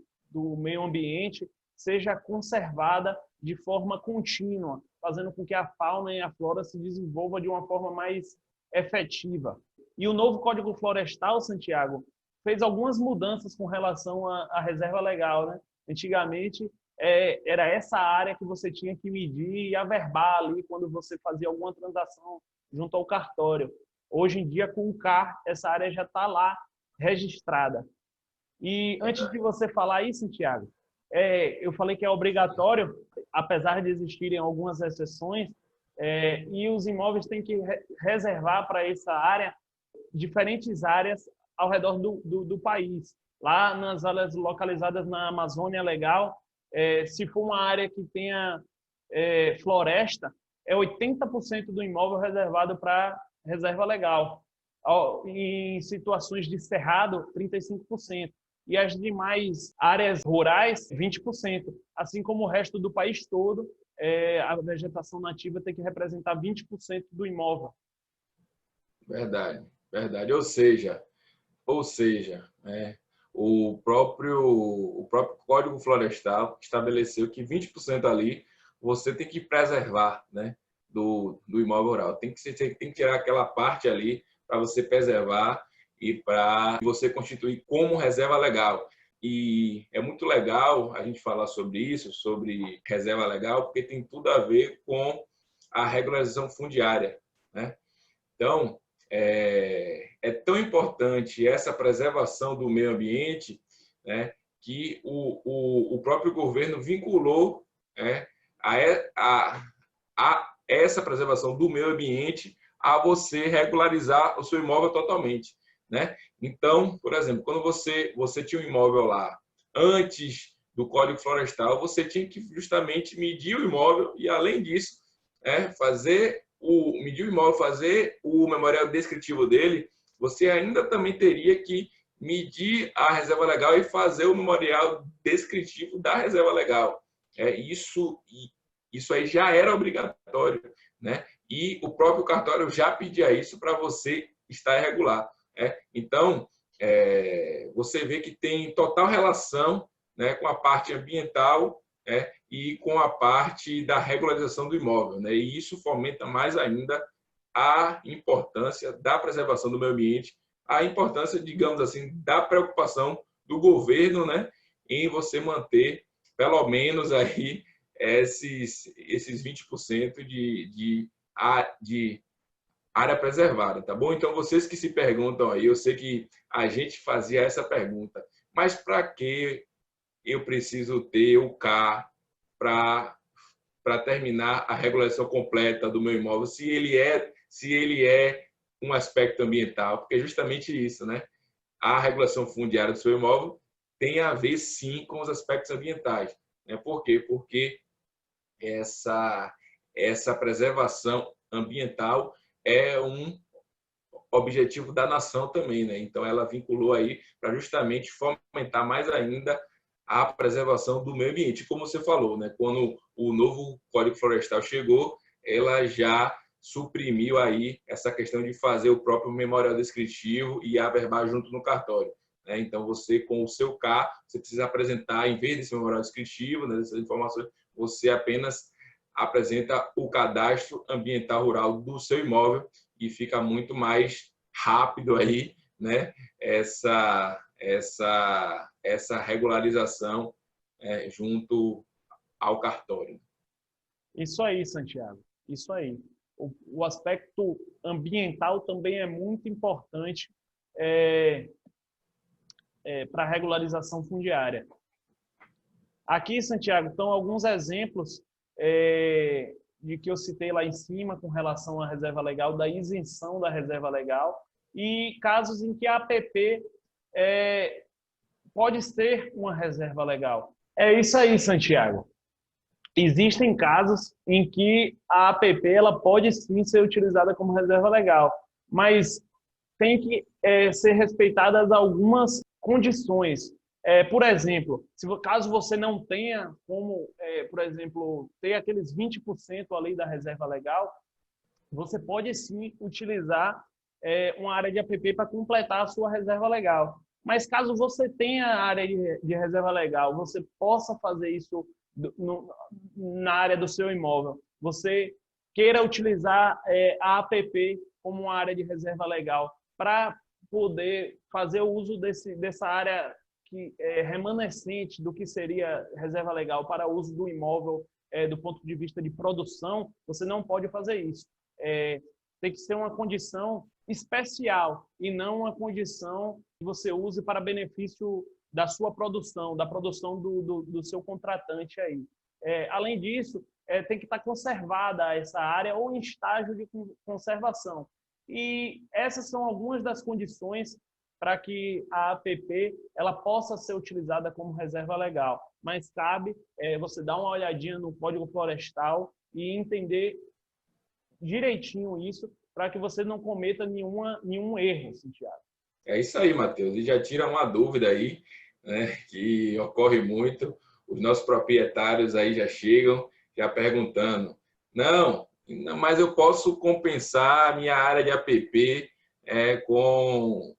meio ambiente seja conservada de forma contínua, fazendo com que a fauna e a flora se desenvolvam de uma forma mais efetiva. E o novo Código Florestal, Santiago, fez algumas mudanças com relação à reserva legal, né? Antigamente, era essa área que você tinha que medir e averbar ali quando você fazia alguma transação junto ao cartório. Hoje em dia, com o CAR, essa área já está lá registrada. E antes de você falar isso, Santiago, eu falei que é obrigatório, apesar de existirem algumas exceções, e os imóveis têm que reservar para essa área diferentes áreas ao redor do país. Lá nas áreas localizadas na Amazônia Legal, se for uma área que tenha floresta, é 80% do imóvel reservado para reserva legal. Em situações de cerrado, 35%. E as demais áreas rurais, 20%. Assim como o resto do país todo, a vegetação nativa tem que representar 20% do imóvel. Verdade, verdade. Ou seja, o próprio Código Florestal estabeleceu que 20% ali você tem que preservar, né, do imóvel rural. Tem que tirar aquela parte ali para você preservar e para você constituir como reserva legal. E é muito legal a gente falar sobre isso, sobre reserva legal, porque tem tudo a ver com a regularização fundiária, né? Então, é tão importante essa preservação do meio ambiente, né, que o próprio governo vinculou, né, a essa preservação do meio ambiente a você regularizar o seu imóvel totalmente, né? Então, por exemplo, quando você tinha um imóvel lá antes do Código Florestal, você tinha que justamente medir o imóvel e, além disso, medir o imóvel, fazer o memorial descritivo dele, você ainda também teria que medir a reserva legal e fazer o memorial descritivo da reserva legal. Isso aí já era obrigatório, né? E o próprio cartório já pedia isso para você estar irregular. Então, você vê que tem total relação, né, com a parte ambiental, e com a parte da regularização do imóvel, né? E isso fomenta mais ainda a importância da preservação do meio ambiente, a importância, digamos assim, da preocupação do governo, né, em você manter pelo menos aí esses 20% de área preservada, tá bom? Então, vocês que se perguntam aí, eu sei que a gente fazia essa pergunta, mas para que eu preciso ter o CAR para terminar a regulação completa do meu imóvel, se ele é um aspecto ambiental? Porque é justamente isso, né? A regulação fundiária do seu imóvel tem a ver, sim, com os aspectos ambientais. Né? Por quê? Porque essa preservação ambiental é um objetivo da nação também, né? Então, ela vinculou aí para justamente fomentar mais ainda a preservação do meio ambiente. Como você falou, né? Quando o novo Código Florestal chegou, ela já suprimiu aí essa questão de fazer o próprio memorial descritivo e averbar junto no cartório. Né? Então, você, com o seu CAR, você precisa apresentar, em vez desse memorial descritivo, né, dessas informações, você apenas apresenta o cadastro ambiental rural do seu imóvel e fica muito mais rápido aí, né, essa regularização junto ao cartório. Isso aí, Santiago. Isso aí. O aspecto ambiental também é muito importante para a regularização fundiária. Aqui, Santiago, estão alguns exemplos de que eu citei lá em cima com relação à reserva legal, da isenção da reserva legal, e casos em que a APP pode ser uma reserva legal. É isso aí, Santiago. Existem casos em que a APP ela pode sim ser utilizada como reserva legal, mas tem que ser respeitadas algumas condições. Por exemplo, caso você não tenha como, por exemplo, ter aqueles 20% ali da reserva legal, você pode sim utilizar uma área de APP para completar a sua reserva legal. Mas caso você tenha área de reserva legal, você possa fazer isso na área do seu imóvel, você queira utilizar a APP como uma área de reserva legal para poder fazer o uso dessa área que é remanescente do que seria reserva legal para o uso do imóvel do ponto de vista de produção, você não pode fazer isso. Tem que ser uma condição especial e não uma condição que você use para benefício da sua produção, da produção do seu contratante aí. Além disso, tem que estar conservada essa área ou em estágio de conservação. E essas são algumas das condições para que a APP ela possa ser utilizada como reserva legal. Mas cabe você dar uma olhadinha no Código Florestal e entender direitinho isso para que você não cometa nenhum erro, Santiago. É isso aí, Matheus. E já tira uma dúvida aí, né, que ocorre muito. Os nossos proprietários aí já chegam, já perguntando, não, mas eu posso compensar a minha área de APP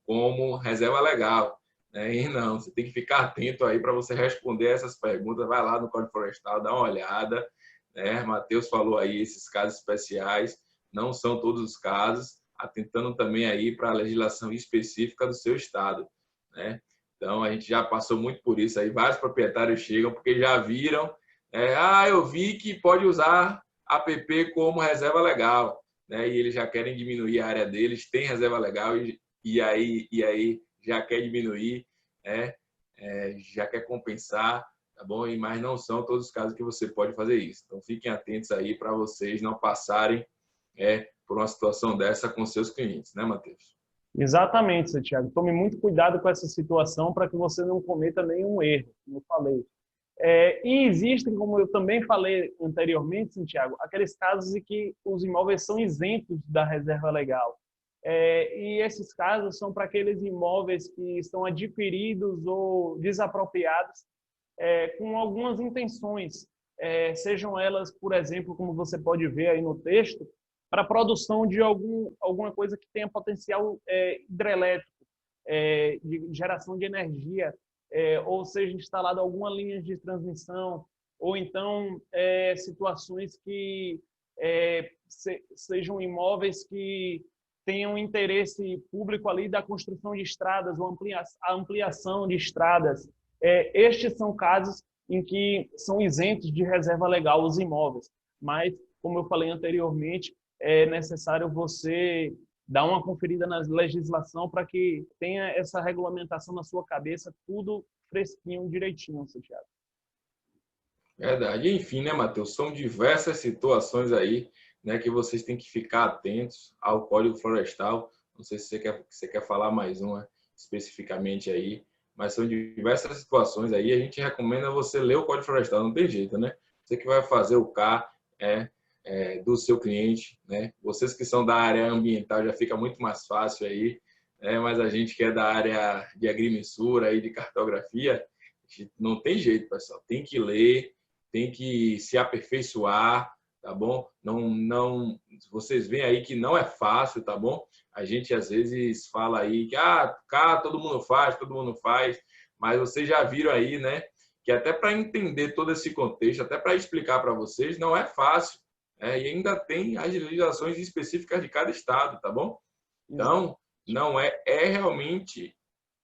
como reserva legal. E não, você tem que ficar atento aí para você responder essas perguntas. Vai lá no Código Florestal, dá uma olhada. Matheus falou aí esses casos especiais, não são todos os casos, atentando também aí para a legislação específica do seu estado. Então, a gente já passou muito por isso aí. Vários proprietários chegam porque já viram, eu vi que pode usar APP como reserva legal, e eles já querem diminuir a área deles, tem reserva legal e aí já quer diminuir, já quer compensar, tá bom? Mas não são todos os casos que você pode fazer isso. Então, fiquem atentos aí para vocês não passarem por uma situação dessa com seus clientes, né, Matheus? Exatamente, Santiago. Tome muito cuidado com essa situação para que você não cometa nenhum erro, como eu falei. E existem, como eu também falei anteriormente, Santiago, aqueles casos em que os imóveis são isentos da reserva legal. E esses casos são para aqueles imóveis que estão adquiridos ou desapropriados com algumas intenções, sejam elas, por exemplo, como você pode ver aí no texto, para a produção de alguma coisa que tenha potencial hidrelétrico, de geração de energia, ou seja, instalado alguma linha de transmissão, ou então situações que sejam imóveis que tenham interesse público ali da construção de estradas ou a ampliação de estradas. Estes são casos em que são isentos de reserva legal os imóveis, mas, como eu falei anteriormente, é necessário você dar uma conferida na legislação para que tenha essa regulamentação na sua cabeça, tudo fresquinho, direitinho, Santiago. Verdade. Enfim, né, Matheus? São diversas situações aí, né, que vocês têm que ficar atentos ao Código Florestal. Não sei se você quer falar mais uma especificamente aí, mas são diversas situações aí. A gente recomenda você ler o Código Florestal, não tem jeito, né? Você que vai fazer o CAR do seu cliente, né? Vocês que são da área ambiental já fica muito mais fácil aí, mas a gente que é da área de agrimensura e de cartografia, não tem jeito, pessoal. Tem que ler, tem que se aperfeiçoar, tá bom? Não, vocês veem aí que não é fácil, tá bom? A gente às vezes fala aí que cá todo mundo faz, mas vocês já viram aí, né? Que até para entender todo esse contexto, até para explicar para vocês, não é fácil. E ainda tem as legislações específicas de cada estado, tá bom? Então, não é realmente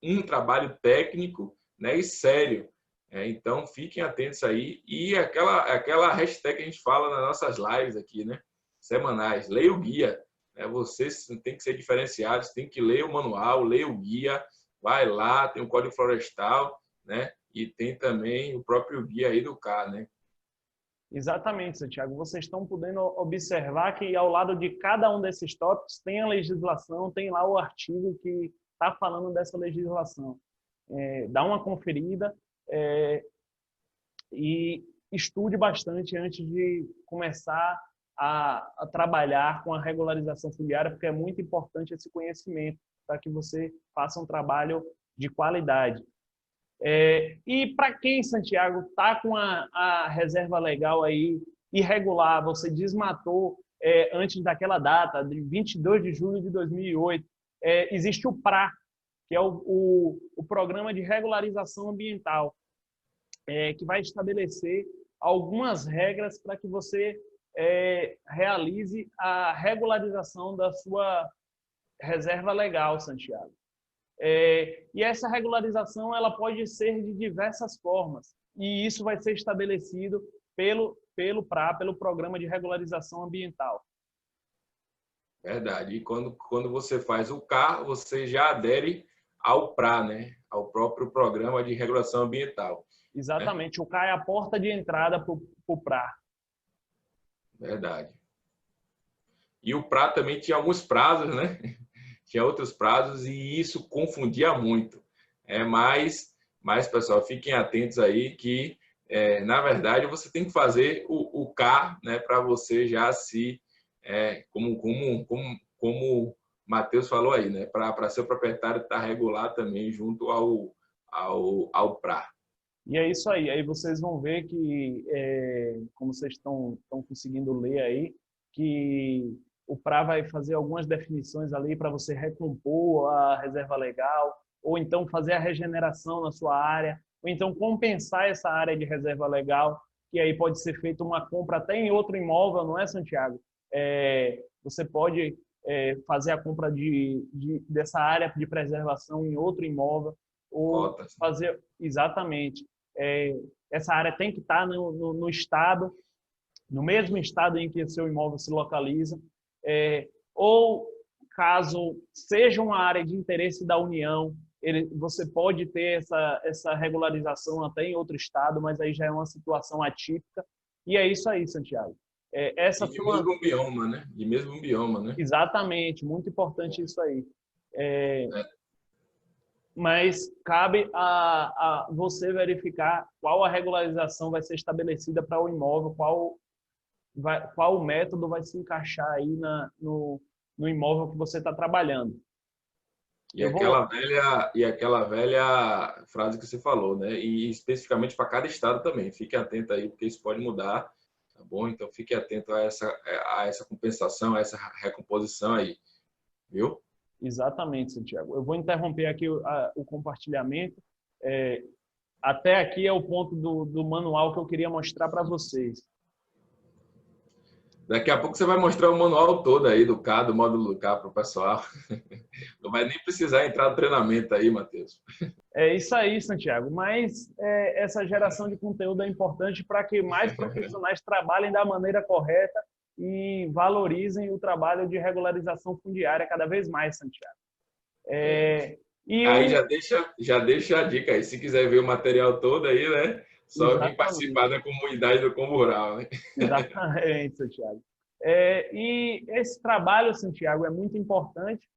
um trabalho técnico, né, e sério. Então, fiquem atentos aí. E aquela hashtag que a gente fala nas nossas lives aqui, né, semanais, leia o guia. Vocês têm que ser diferenciados, tem que ler o manual, ler o guia, vai lá, tem o Código Florestal, né, e tem também o próprio guia aí do CAR, né? Exatamente, Santiago. Vocês estão podendo observar que ao lado de cada um desses tópicos tem a legislação, tem lá o artigo que está falando dessa legislação. Dá uma conferida e estude bastante antes de começar a trabalhar com a regularização fundiária, porque é muito importante esse conhecimento para que você faça um trabalho de qualidade. E para quem, Santiago, está com a reserva legal aí irregular, você desmatou antes daquela data, de 22 de julho de 2008, existe o PRA, que é o Programa de Regularização Ambiental, que vai estabelecer algumas regras para que você realize a regularização da sua reserva legal, Santiago. E essa regularização ela pode ser de diversas formas, e isso vai ser estabelecido pelo PRA, pelo Programa de Regularização Ambiental. Verdade. E quando você faz o CAR, você já adere ao PRA, né? Ao próprio Programa de Regulação Ambiental. Exatamente. O CAR é a porta de entrada para o PRA. Verdade. E o PRA também tinha alguns prazos, né? Tinha outros prazos e isso confundia muito. Mas, pessoal, fiquem atentos aí que, na verdade, você tem que fazer o CAR, né, para você já se... como o Matheus falou aí, né, para ser proprietário estar regular também junto ao PRA. E é isso aí. Aí vocês vão ver que, como vocês estão conseguindo ler aí, que o PRA vai fazer algumas definições ali para você recompor a reserva legal, ou então fazer a regeneração na sua área, ou então compensar essa área de reserva legal, que aí pode ser feita uma compra até em outro imóvel, não é, Santiago? Você pode fazer a compra dessa área de preservação em outro imóvel, ou fazer... Exatamente. Essa área tem que estar no estado, no mesmo estado em que o seu imóvel se localiza, ou caso seja uma área de interesse da União, você pode ter essa regularização até em outro estado, mas aí já é uma situação atípica. E é isso aí, Santiago. Mesmo bioma, né? De mesmo bioma, né? Exatamente, muito importante isso aí. Mas cabe a você verificar qual a regularização vai ser estabelecida para o imóvel, qual método vai se encaixar aí no imóvel que você está trabalhando. E aquela velha frase que você falou, né? E especificamente para cada estado também. Fique atento aí, porque isso pode mudar, tá bom? Então fique atento a essa compensação, a essa recomposição aí, viu? Exatamente, Santiago. Eu vou interromper aqui o compartilhamento. Até aqui é o ponto do manual que eu queria mostrar para vocês. Daqui a pouco você vai mostrar o manual todo aí do CAR, do módulo do CAR para o pessoal. Não vai nem precisar entrar no treinamento aí, Matheus. É isso aí, Santiago. Mas essa geração de conteúdo é importante para que mais profissionais trabalhem da maneira correta e valorizem o trabalho de regularização fundiária cada vez mais, Santiago. Aí já deixa a dica aí. Se quiser ver o material todo aí, né? Só vir participar da comunidade do Combo Rural, né? Exatamente, Santiago. E esse trabalho, Santiago, é muito importante.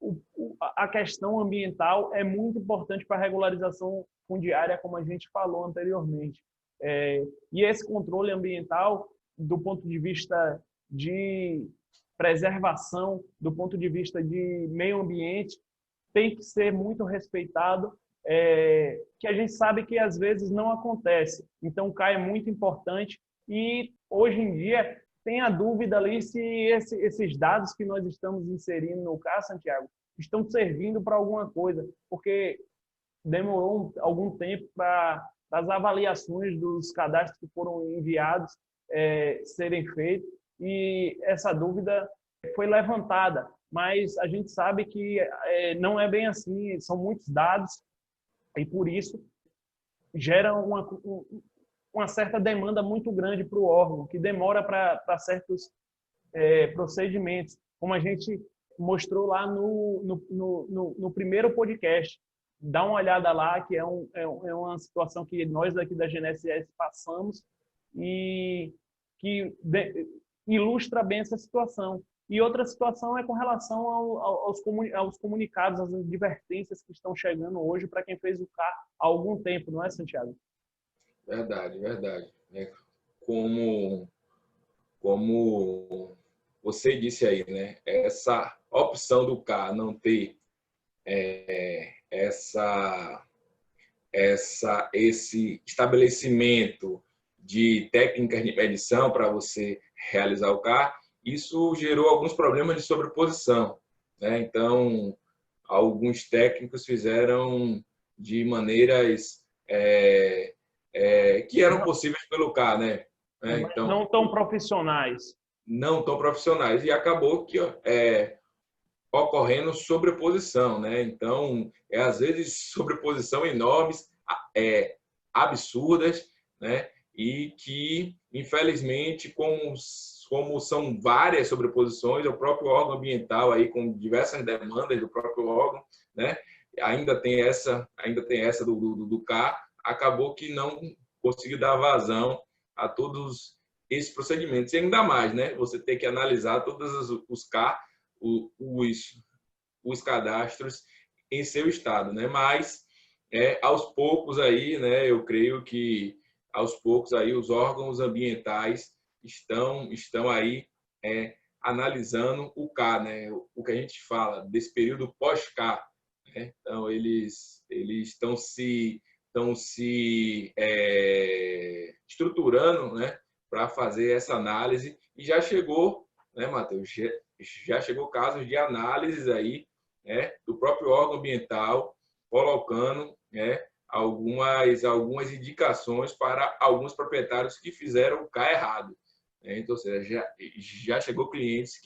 A questão ambiental é muito importante para a regularização fundiária, como a gente falou anteriormente. E esse controle ambiental, do ponto de vista de preservação, do ponto de vista de meio ambiente, tem que ser muito respeitado, que a gente sabe que às vezes não acontece. Então, o CAR é muito importante e hoje em dia tem a dúvida ali se esses dados que nós estamos inserindo no CAR, Santiago, estão servindo para alguma coisa, porque demorou algum tempo para as avaliações dos cadastros que foram enviados serem feitas e essa dúvida foi levantada. Mas a gente sabe que não é bem assim, são muitos dados e por isso gera uma certa demanda muito grande para o órgão, que demora para certos procedimentos, como a gente mostrou lá no primeiro podcast. Dá uma olhada lá, que é uma situação que nós daqui da GNSS passamos e ilustra bem essa situação. E outra situação é com relação aos comunicados, às advertências que estão chegando hoje para quem fez o carro há algum tempo, não é, Santiago? Verdade, verdade. Como você disse aí, né? Essa opção do CAR não ter esse estabelecimento de técnicas de medição para você realizar o CAR, isso gerou alguns problemas de sobreposição, né? Então, alguns técnicos fizeram de maneiras que eram possíveis pelo CAR, né? Então, não tão profissionais. Não tão profissionais. E acabou que ocorrendo sobreposição, né? Então, às vezes sobreposição enormes, absurdas, né? E que, infelizmente, como são várias sobreposições, o próprio órgão ambiental aí com diversas demandas do próprio órgão, né? Ainda tem essa do CAR, acabou que não conseguiu dar vazão a todos esses procedimentos. E ainda mais, né? Você tem que analisar todos os CAR, os cadastros em seu estado, né? Mas aos poucos aí, né? Eu creio que aos poucos aí os órgãos ambientais estão aí analisando o CAR, né? O que a gente fala desse período pós-CAR, né? Então eles estão se estruturando, né? Para fazer essa análise e já chegou, né, Matheus? Já chegou casos de análises aí, né, do próprio órgão ambiental, colocando, né, algumas indicações para alguns proprietários que fizeram o CAR errado. Então, ou seja, já chegou clientes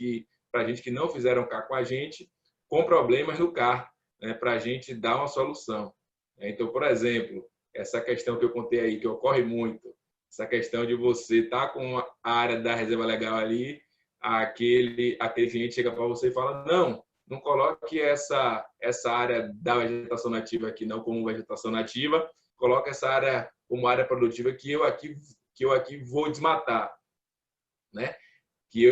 para a gente que não fizeram CAR com a gente, com problemas no CAR, né, para a gente dar uma solução. Então, por exemplo, essa questão que eu contei aí, que ocorre muito, essa questão de você estar com a área da reserva legal ali, aquele cliente chega para você e fala, não coloque essa área da vegetação nativa aqui não como vegetação nativa, coloque essa área como área produtiva que eu aqui vou desmatar, né? Que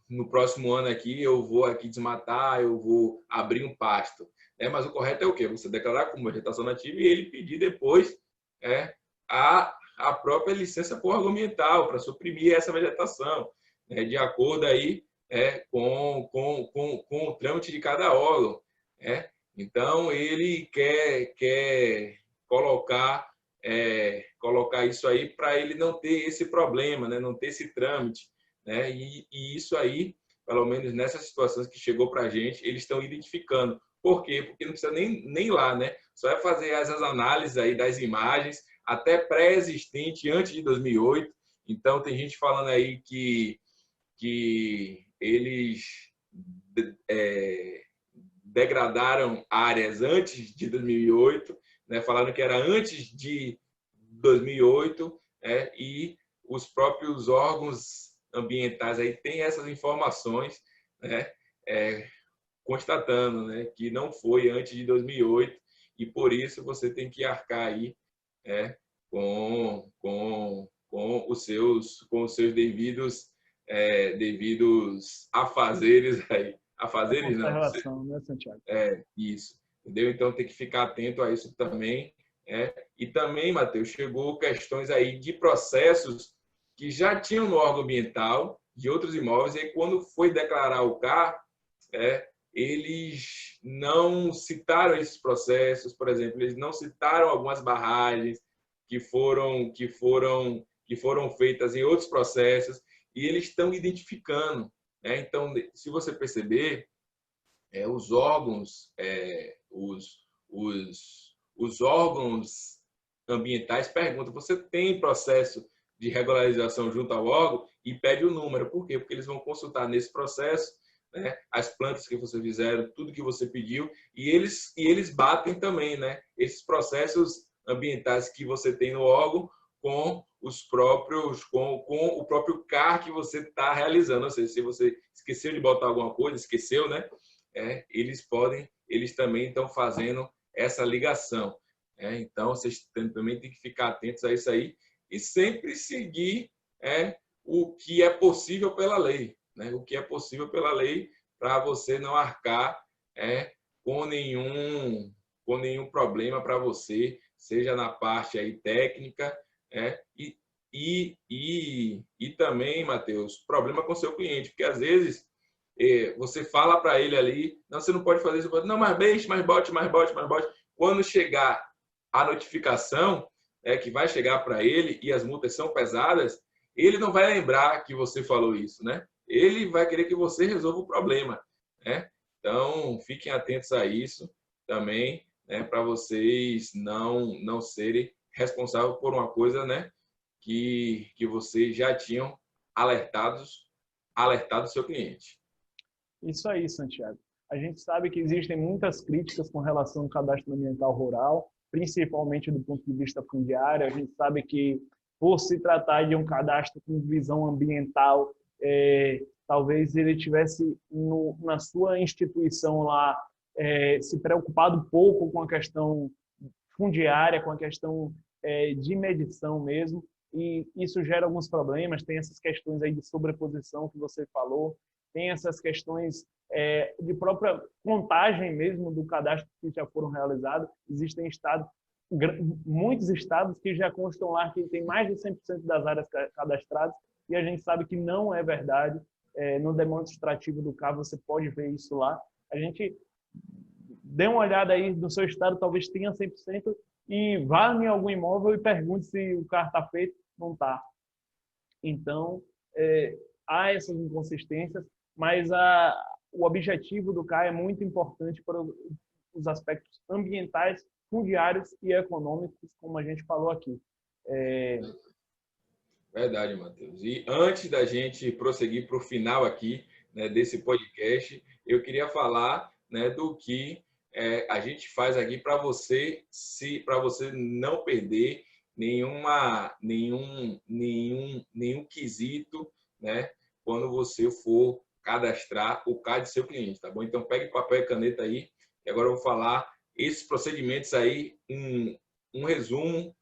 no próximo ano aqui, eu vou aqui desmatar, eu vou abrir um pasto. Mas o correto é o quê? Você declarar como vegetação nativa e ele pedir depois a própria licença por órgão ambiental para suprimir essa vegetação, né? De acordo aí com o trâmite de cada órgão. Então, ele quer colocar isso aí para ele não ter esse problema, né? Não ter esse trâmite. Né? E isso aí, pelo menos nessas situações que chegou para a gente, eles estão identificando. Por quê? Porque não precisa nem lá, né? Só é fazer essas análises aí das imagens, até pré-existente, antes de 2008. Então, tem gente falando aí que eles degradaram áreas antes de 2008, né? Falaram que era antes de 2008, e os próprios órgãos ambientais aí têm essas informações, né? Constatando, né, que não foi antes de 2008 e por isso você tem que arcar aí com os seus devidos afazeres aí. Afazeres não. Conservação, né, Santiago? Isso. Entendeu? Então tem que ficar atento a isso também. E também, Matheus, chegou questões aí de processos que já tinham no órgão ambiental de outros imóveis, e aí, quando foi declarar o CAR, eles não citaram esses processos, por exemplo, eles não citaram algumas barragens que foram feitas em outros processos, e eles estão identificando. Então, se você perceber, os órgãos, os órgãos ambientais perguntam: você tem processo de regularização junto ao órgão? E pede o número. Por quê? Porque eles vão consultar nesse processo, né, as plantas que você fizeram, tudo que você pediu, e eles batem também, né, esses processos ambientais que você tem no órgão com o próprio CAR que você está realizando. Ou seja, se você esqueceu de botar alguma coisa, esqueceu, né? Eles também estão fazendo essa ligação. Então, vocês também têm que ficar atentos a isso aí e sempre seguir o que é possível pela lei, né? O que é possível pela lei para você não arcar com nenhum problema para você, seja na parte aí técnica, e também, Matheus, problema com seu cliente, porque às vezes você fala para ele ali, não, você não pode fazer isso, não, mais beijo, mais bote, mais bote, mais bote. Quando chegar a notificação, que vai chegar para ele e as multas são pesadas, ele não vai lembrar que você falou isso, né? Ele vai querer que você resolva o problema, né? Então, fiquem atentos a isso também, né, para vocês não serem responsáveis por uma coisa, né, que vocês já tinham alertado o seu cliente. Isso aí, Santiago. A gente sabe que existem muitas críticas com relação ao cadastro ambiental rural, principalmente do ponto de vista fundiário. A gente sabe que, por se tratar de um cadastro com visão ambiental, talvez ele tivesse na sua instituição lá se preocupado pouco com a questão fundiária, com a questão de medição mesmo, e isso gera alguns problemas. Tem essas questões aí de sobreposição que você falou, tem essas questões de própria contagem mesmo do cadastro que já foram realizados. Existem muitos estados que já constam lá que tem mais de 100% das áreas cadastradas, e a gente sabe que não é verdade. No demonstrativo do CAR você pode ver isso lá. A gente dê uma olhada aí no seu estado, talvez tenha 100%, e vá em algum imóvel e pergunte se o CAR está feito. Não está. Então, há essas inconsistências, mas o objetivo do CAR é muito importante para os aspectos ambientais, fundiários e econômicos, como a gente falou aqui. Verdade, Matheus. E antes da gente prosseguir para o final aqui, né, desse podcast, eu queria falar, né, do que a gente faz aqui para você não perder nenhum quesito, né, quando você for cadastrar o CAR de seu cliente, tá bom? Então, pegue papel e caneta aí, e agora eu vou falar esses procedimentos aí, um resumo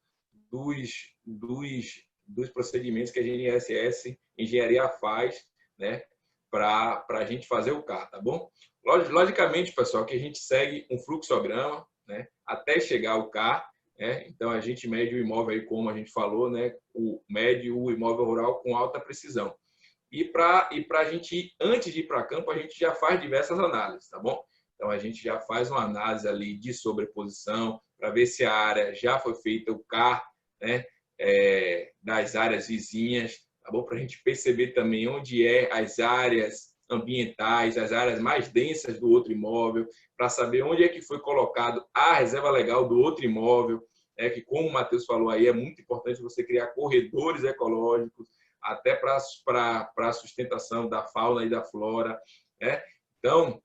dos procedimentos que a GNSS Engenharia faz, né, para a gente fazer o CAR, tá bom? Logicamente, pessoal, que a gente segue um fluxograma, né, até chegar ao CAR, né? Então, a gente mede o imóvel aí, como a gente falou, né, mede o imóvel rural com alta precisão. E para a gente, antes de ir para campo, a gente já faz diversas análises, tá bom? Então, a gente já faz uma análise ali de sobreposição para ver se a área já foi feita o CAR, né, das áreas vizinhas, tá bom? Para a gente perceber também onde as áreas ambientais, as áreas mais densas do outro imóvel, para saber onde é que foi colocado a reserva legal do outro imóvel, que, como o Matheus falou aí, é muito importante você criar corredores ecológicos, até para a sustentação da fauna e da flora, né? Então,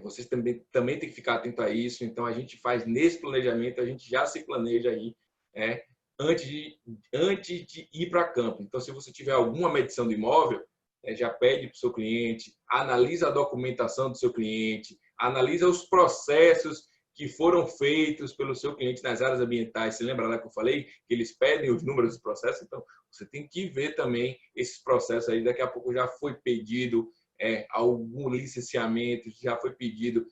vocês também tem que ficar atento a isso. Então, a gente faz nesse planejamento, a gente já se planeja aí, antes de ir para campo. Então, se você tiver alguma medição do imóvel, já pede para o seu cliente, analisa a documentação do seu cliente, analisa os processos que foram feitos pelo seu cliente nas áreas ambientais. Você lembra lá que eu falei que eles pedem os números dos processos? Então, você tem que ver também esses processos aí. Daqui a pouco já foi pedido algum licenciamento, já foi pedido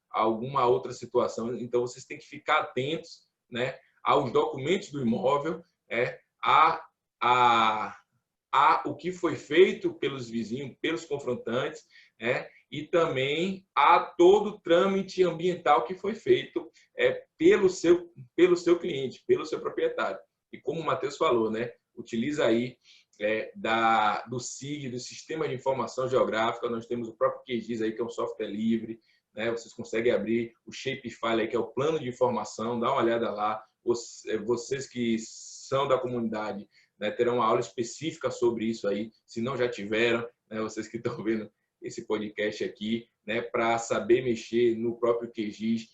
alguma outra situação. Então, vocês têm que ficar atentos, né, aos documentos do imóvel, a o que foi feito pelos vizinhos, pelos confrontantes, e também a todo o trâmite ambiental que foi feito pelo seu cliente, pelo seu proprietário. E como o Matheus falou, né, utiliza aí do SIG, do Sistema de Informação Geográfica. Nós temos o próprio QGIS aí, que é um software livre, né? Vocês conseguem abrir o Shapefile aí, que é o plano de informação, dá uma olhada lá. Vocês que são da comunidade, né, terão uma aula específica sobre isso aí, se não já tiveram, né, vocês que estão vendo esse podcast aqui, né, para saber mexer no próprio QGIS,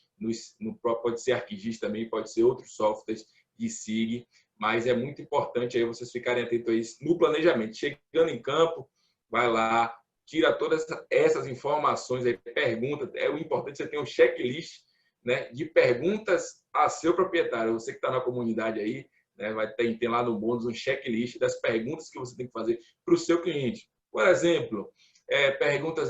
pode ser ArcGIS também, pode ser outros softwares de SIG, mas é muito importante aí vocês ficarem atentos a isso no planejamento. Chegando em campo, vai lá, tira todas essas informações aí, pergunta. O importante é você ter um checklist, né, de perguntas a seu proprietário. Você que está na comunidade aí, né? Tem lá no bônus um checklist das perguntas que você tem que fazer para o seu cliente. Por exemplo, perguntas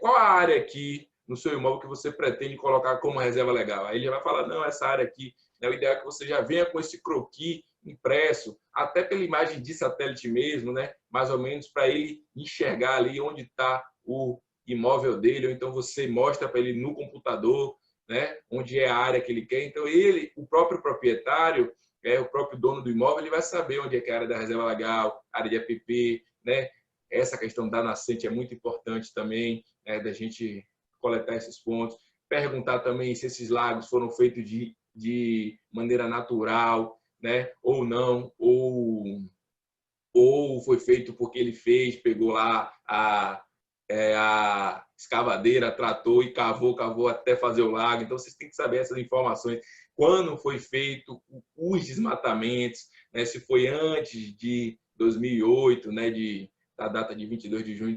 qual a área aqui no seu imóvel que você pretende colocar como reserva legal? Aí ele já vai falar, não, essa área aqui, né? O ideal é que você já venha com esse croquis impresso, até pela imagem de satélite mesmo, né? Mais ou menos para ele enxergar ali onde está o imóvel dele, ou então você mostra para ele no computador, né? Onde é a área que ele quer. Então ele, o próprio proprietário, o próprio dono do imóvel, ele vai saber onde é que é a área da reserva legal, área de APP, né? Essa questão da nascente é muito importante também, né? Da gente coletar esses pontos. Perguntar também se esses lagos foram feitos de maneira natural, né? Ou não, ou foi feito porque ele pegou lá a escavadeira, tratou e cavou até fazer o lago. Então, vocês têm que saber essas informações. Quando foi feito os desmatamentos, né? Se foi antes de 2008, né? Da data de 22 de junho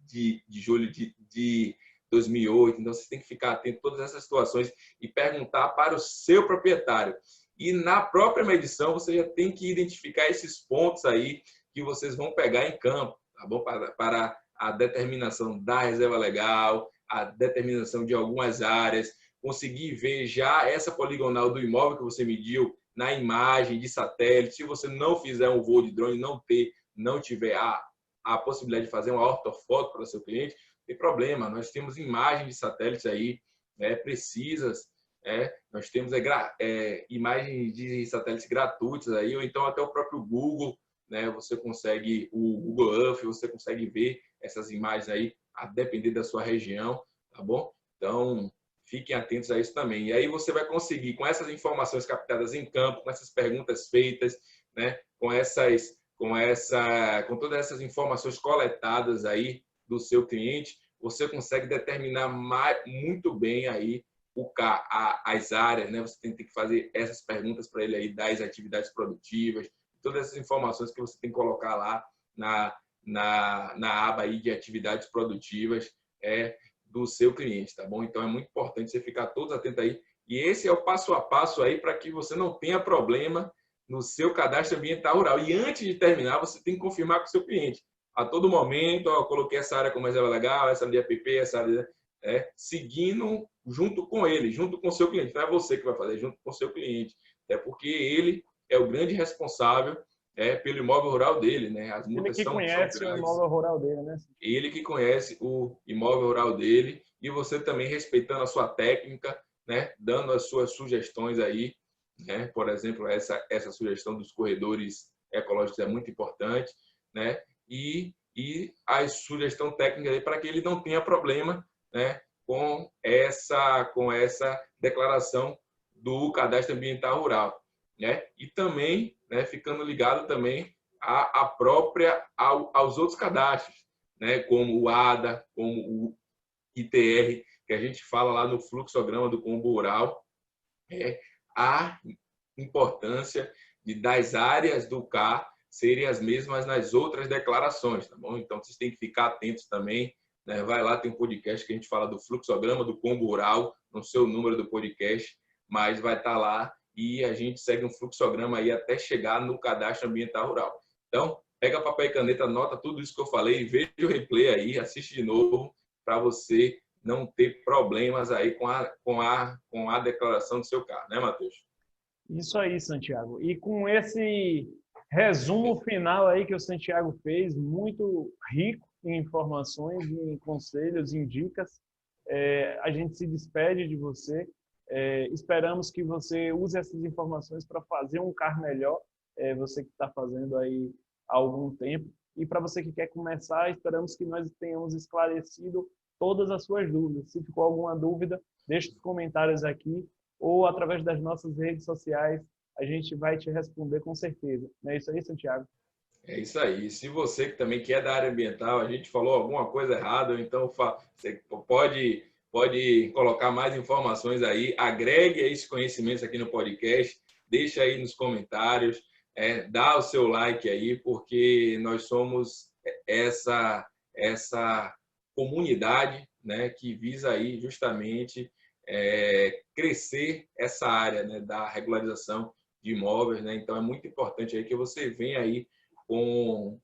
de julho de 2008. Então, vocês têm que ficar atento a todas essas situações e perguntar para o seu proprietário. E na própria medição, você já tem que identificar esses pontos aí que vocês vão pegar em campo, tá bom? Para a determinação da reserva legal, a determinação de algumas áreas, conseguir ver já essa poligonal do imóvel que você mediu na imagem de satélite. Se você não fizer um voo de drone, não tiver a possibilidade de fazer uma ortofoto para o seu cliente, não tem problema. Nós temos imagens de satélites aí, né, precisas. Nós temos imagens de satélites gratuitos aí, ou então até o próprio Google, né? Você consegue, o Google Earth, você consegue ver essas imagens aí, a depender da sua região, tá bom? Então, fiquem atentos a isso também. E aí você vai conseguir, com essas informações captadas em campo, com essas perguntas feitas, né? Com todas essas informações coletadas aí do seu cliente, você consegue determinar muito bem aí as áreas, né? Você tem que fazer essas perguntas para ele aí das atividades produtivas, todas essas informações que você tem que colocar lá na aba aí de atividades produtivas do seu cliente, tá bom? Então é muito importante você ficar todos atentos aí. E esse é o passo a passo aí para que você não tenha problema no seu cadastro ambiental rural. E antes de terminar, você tem que confirmar com o seu cliente. A todo momento, eu coloquei essa área como reserva legal, essa área de APP, essa área seguindo junto com ele, junto com o seu cliente. Não é você que vai fazer, junto com o seu cliente. Porque ele é o grande responsável pelo imóvel rural dele, né? As multas ele que conhece o imóvel rural dele, né? Ele que conhece o imóvel rural dele, e você também respeitando a sua técnica, né? Dando as suas sugestões aí, né? Por exemplo, essa sugestão dos corredores ecológicos é muito importante, né? E a sugestão técnica aí para que ele não tenha problema, né? Com essa declaração do cadastro ambiental rural, né? E também, né, ficando ligado também aos outros cadastros, né? Como o ADA, como o ITR, que a gente fala lá no fluxograma do Combo Rural, a importância das áreas do CAR serem as mesmas nas outras declarações, tá bom? Então, vocês têm que ficar atentos também, né? Vai lá, tem um podcast que a gente fala do fluxograma do Combo Rural, não sei o número do podcast, mas vai estar lá e a gente segue um fluxograma aí até chegar no cadastro ambiental rural. Então, pega papel e caneta, anota tudo isso que eu falei, veja o replay aí, assiste de novo, para você não ter problemas aí com a declaração do seu carro, né, Matheus? Isso aí, Santiago. E com esse resumo final aí que o Santiago fez, muito rico em informações, em conselhos, em dicas, a gente se despede de você. Esperamos que você use essas informações para fazer um carro melhor, você que está fazendo aí há algum tempo. E para você que quer começar, esperamos que nós tenhamos esclarecido todas as suas dúvidas. Se ficou alguma dúvida, deixe os comentários aqui ou através das nossas redes sociais, a gente vai te responder com certeza. Não é isso aí, Santiago? É isso aí. Se você que também quer da área ambiental, a gente falou alguma coisa errada, então você pode colocar mais informações aí, agregue esses conhecimentos aqui no podcast, deixa aí nos comentários, dá o seu like aí, porque nós somos essa comunidade, né, que visa aí justamente crescer essa área, né, da regularização de imóveis, né? Então é muito importante aí que você venha aí com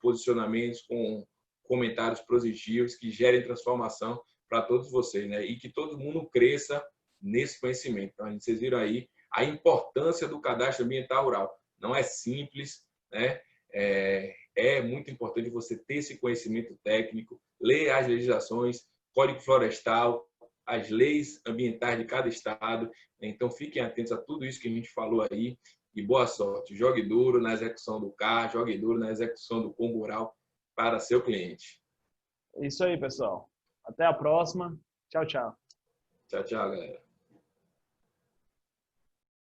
posicionamentos, com comentários positivos que gerem transformação para todos vocês, né? E que todo mundo cresça nesse conhecimento. Então, vocês viram aí a importância do cadastro ambiental rural. Não é simples, né? É muito importante você ter esse conhecimento técnico, ler as legislações, Código Florestal, as leis ambientais de cada estado. Então, fiquem atentos a tudo isso que a gente falou aí e boa sorte. Jogue duro na execução do CAR, jogue duro na execução do Combo Rural para seu cliente. É isso aí, pessoal. Até a próxima. Tchau, tchau. Tchau, tchau, galera.